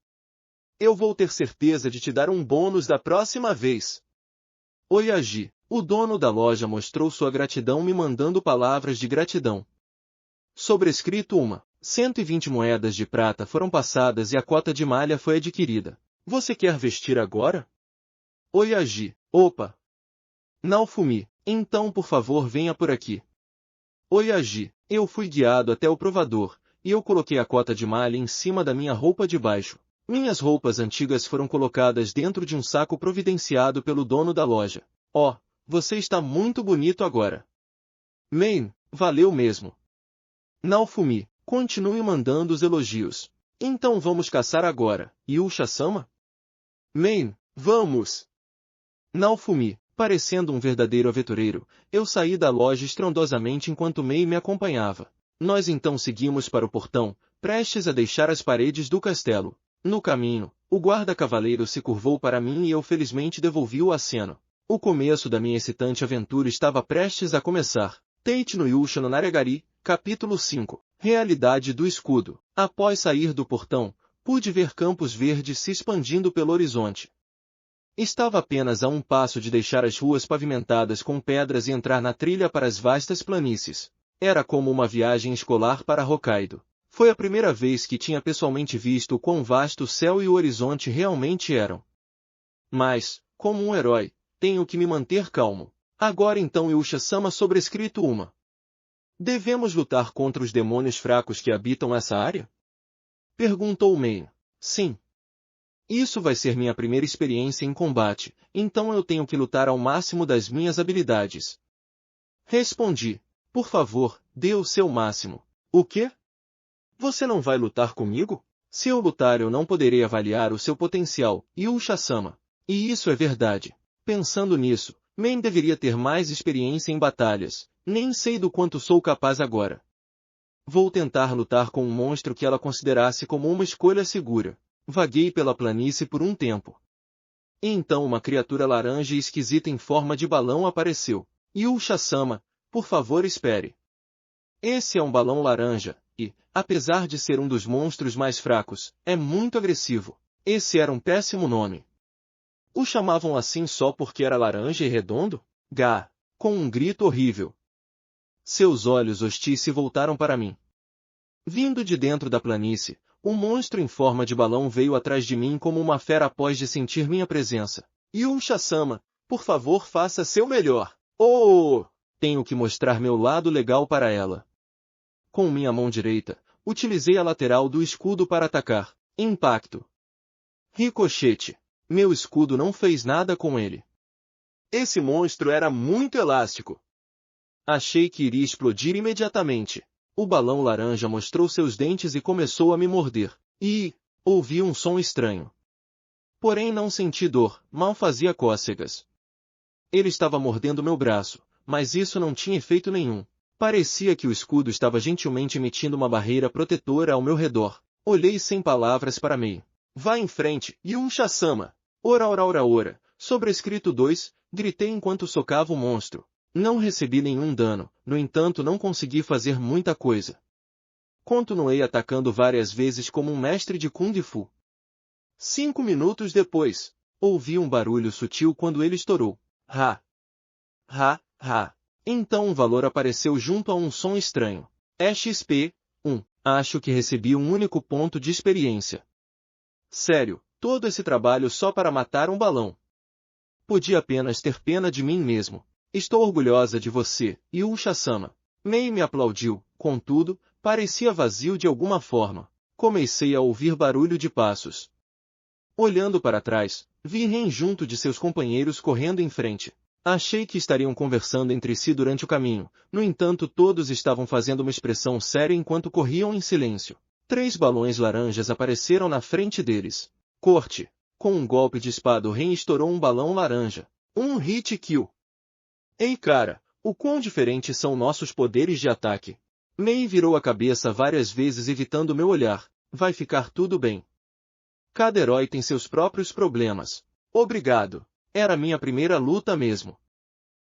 Eu vou ter certeza de te dar um bônus da próxima vez. Oyagi, o dono da loja mostrou sua gratidão me mandando palavras de gratidão. Sobrescrito 120 moedas de prata foram passadas e a cota de malha foi adquirida. Você quer vestir agora? Oyagi, opa! Naofumi, então por favor venha por aqui. Oyagi, eu fui guiado até o provador, e eu coloquei a cota de malha em cima da minha roupa de baixo. Minhas roupas antigas foram colocadas dentro de um saco providenciado pelo dono da loja. Oh, você está muito bonito agora. Main, valeu mesmo. Naofumi, continue mandando os elogios. Então vamos caçar agora, Yusha-sama? Main, vamos! Naofumi, parecendo um verdadeiro aventureiro, eu saí da loja estrondosamente enquanto Mei me acompanhava. Nós então seguimos para o portão, prestes a deixar as paredes do castelo. No caminho, o guarda-cavaleiro se curvou para mim e eu felizmente devolvi o aceno. O começo da minha excitante aventura estava prestes a começar. Teichi no Yusha no Naregari, capítulo 5. Realidade do escudo. Após sair do portão, pude ver campos verdes se expandindo pelo horizonte. Estava apenas a um passo de deixar as ruas pavimentadas com pedras e entrar na trilha para as vastas planícies. Era como uma viagem escolar para Hokkaido. Foi a primeira vez que tinha pessoalmente visto o quão vasto o céu e o horizonte realmente eram. Mas, como um herói, tenho que me manter calmo. Agora então Yusha-sama sobrescrito 1. Devemos lutar contra os demônios fracos que habitam essa área? Perguntou Main. Sim. Isso vai ser minha primeira experiência em combate, então eu tenho que lutar ao máximo das minhas habilidades. Respondi. Por favor, dê o seu máximo. O quê? Você não vai lutar comigo? Se eu lutar eu não poderei avaliar o seu potencial, Yusha-sama. E isso é verdade. Pensando nisso, Main deveria ter mais experiência em batalhas. Nem sei do quanto sou capaz agora. Vou tentar lutar com um monstro que ela considerasse como uma escolha segura. Vaguei pela planície por um tempo. E então uma criatura laranja e esquisita em forma de balão apareceu. Yusha-sama, por favor espere. Esse é um balão laranja, e, apesar de ser um dos monstros mais fracos, é muito agressivo. Esse era um péssimo nome. O chamavam assim só porque era laranja e redondo? Gá! Com um grito horrível. Seus olhos hostis se voltaram para mim. Vindo de dentro da planície, um monstro em forma de balão veio atrás de mim como uma fera após de sentir minha presença. Yusha-sama, por favor faça seu melhor. Oh! Tenho que mostrar meu lado legal para ela. Com minha mão direita, utilizei a lateral do escudo para atacar. Impacto. Ricochete. Meu escudo não fez nada com ele. Esse monstro era muito elástico. Achei que iria explodir imediatamente. O balão laranja mostrou seus dentes e começou a me morder. E ouvi um som estranho. Porém não senti dor, mal fazia cócegas. Ele estava mordendo meu braço, mas isso não tinha efeito nenhum. Parecia que o escudo estava gentilmente emitindo uma barreira protetora ao meu redor. Olhei sem palavras para Mei. Vá em frente, Yusha-sama. Ora ora ora ora. Sobrescrito 2, gritei enquanto socava o monstro. Não recebi nenhum dano, no entanto não consegui fazer muita coisa. Continuei atacando várias vezes como um mestre de Kung Fu. 5 minutos depois, ouvi um barulho sutil quando ele estourou. Ha! Ha! Ha! Então um valor apareceu junto a um som estranho. XP, 1. Acho que recebi um único ponto de experiência. Sério, todo esse trabalho só para matar um balão. Podia apenas ter pena de mim mesmo. Estou orgulhosa de você, Yusha-sama. Mei me aplaudiu, contudo, parecia vazio de alguma forma. Comecei a ouvir barulho de passos. Olhando para trás, vi Ren junto de seus companheiros correndo em frente. Achei que estariam conversando entre si durante o caminho, no entanto todos estavam fazendo uma expressão séria enquanto corriam em silêncio. 3 balões laranjas apareceram na frente deles. Corte. Com um golpe de espada o Ren estourou um balão laranja. Um hit kill. Ei cara, o quão diferentes são nossos poderes de ataque. Mei virou a cabeça várias vezes evitando meu olhar. Vai ficar tudo bem. Cada herói tem seus próprios problemas. Obrigado. Era minha primeira luta mesmo.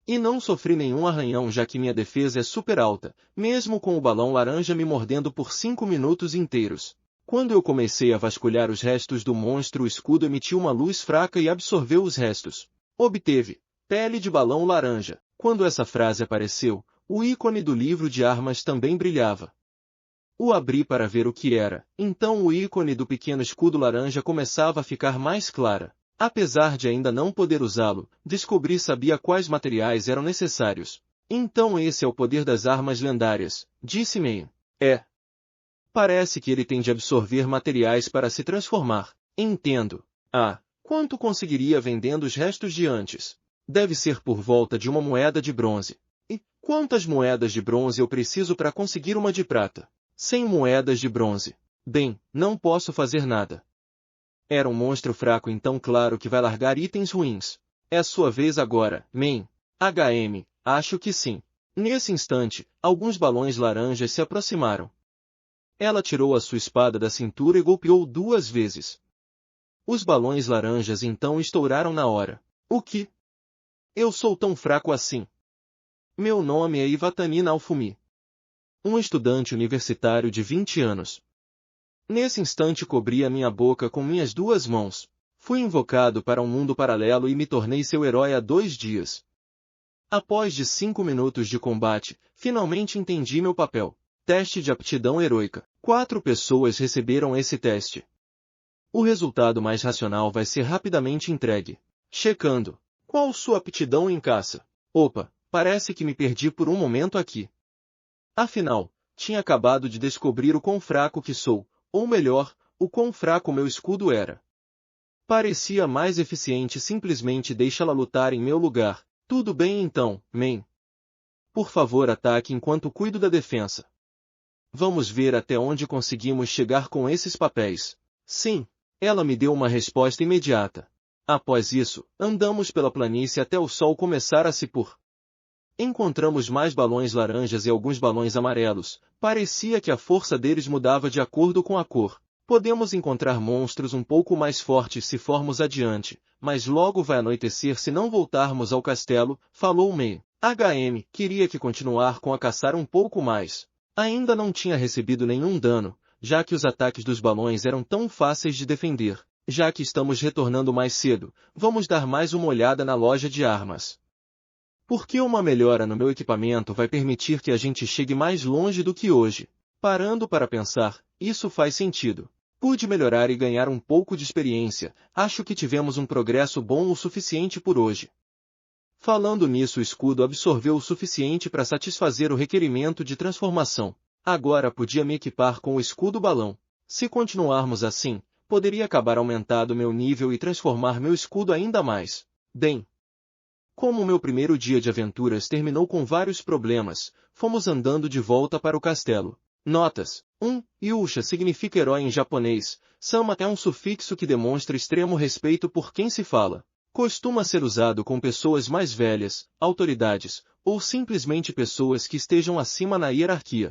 E não sofri nenhum arranhão já que minha defesa é super alta, mesmo com o balão laranja me mordendo por 5 minutos inteiros. Quando eu comecei a vasculhar os restos do monstro, o escudo emitiu uma luz fraca e absorveu os restos. Obteve pele de balão laranja. Quando essa frase apareceu, o ícone do livro de armas também brilhava. O abri para ver o que era, então o ícone do pequeno escudo laranja começava a ficar mais clara. Apesar de ainda não poder usá-lo, descobri sabia quais materiais eram necessários. Então esse é o poder das armas lendárias, disse Mei. É. Parece que ele tem de absorver materiais para se transformar. Entendo. Ah, quanto conseguiria vendendo os restos de antes? Deve ser por volta de uma moeda de bronze. E quantas moedas de bronze eu preciso para conseguir uma de prata? 100 moedas de bronze. Bem, não posso fazer nada. Era um monstro fraco, então claro que vai largar itens ruins. É sua vez agora, Mei. Acho que sim. Nesse instante, alguns balões laranjas se aproximaram. Ela tirou a sua espada da cintura e golpeou 2 vezes. Os balões laranjas então estouraram na hora. O que? Eu sou tão fraco assim. Meu nome é Iwatani Naofumi. Um estudante universitário de 20 anos. Nesse instante cobri a minha boca com minhas 2 mãos. Fui invocado para um mundo paralelo e me tornei seu herói há 2 dias. Após de 5 minutos de combate, finalmente entendi meu papel. Teste de aptidão heroica. 4 pessoas receberam esse teste. O resultado mais racional vai ser rapidamente entregue. Checando. Qual sua aptidão em caça? Opa, parece que me perdi por um momento aqui. Afinal, tinha acabado de descobrir o quão fraco que sou, ou melhor, o quão fraco meu escudo era. Parecia mais eficiente simplesmente deixá-la lutar em meu lugar. Tudo bem então, Mei. Por favor ataque enquanto cuido da defesa. Vamos ver até onde conseguimos chegar com esses papéis. Sim, ela me deu uma resposta imediata. Após isso, andamos pela planície até o sol começar a se pôr. Encontramos mais balões laranjas e alguns balões amarelos. Parecia que a força deles mudava de acordo com a cor. Podemos encontrar monstros um pouco mais fortes se formos adiante, mas logo vai anoitecer se não voltarmos ao castelo, falou Mei. Queria que continuar com a caçar um pouco mais. Ainda não tinha recebido nenhum dano, já que os ataques dos balões eram tão fáceis de defender. Já que estamos retornando mais cedo, vamos dar mais uma olhada na loja de armas. Porque uma melhora no meu equipamento vai permitir que a gente chegue mais longe do que hoje. Parando para pensar, isso faz sentido. Pude melhorar e ganhar um pouco de experiência, acho que tivemos um progresso bom o suficiente por hoje. Falando nisso, o escudo absorveu o suficiente para satisfazer o requerimento de transformação. Agora podia me equipar com o escudo balão. Se continuarmos assim, poderia acabar aumentando meu nível e transformar meu escudo ainda mais. Bem, como meu primeiro dia de aventuras terminou com vários problemas, fomos andando de volta para o castelo. Notas: 1. Yusha significa herói em japonês. Sama é um sufixo que demonstra extremo respeito por quem se fala. Costuma ser usado com pessoas mais velhas, autoridades, ou simplesmente pessoas que estejam acima na hierarquia.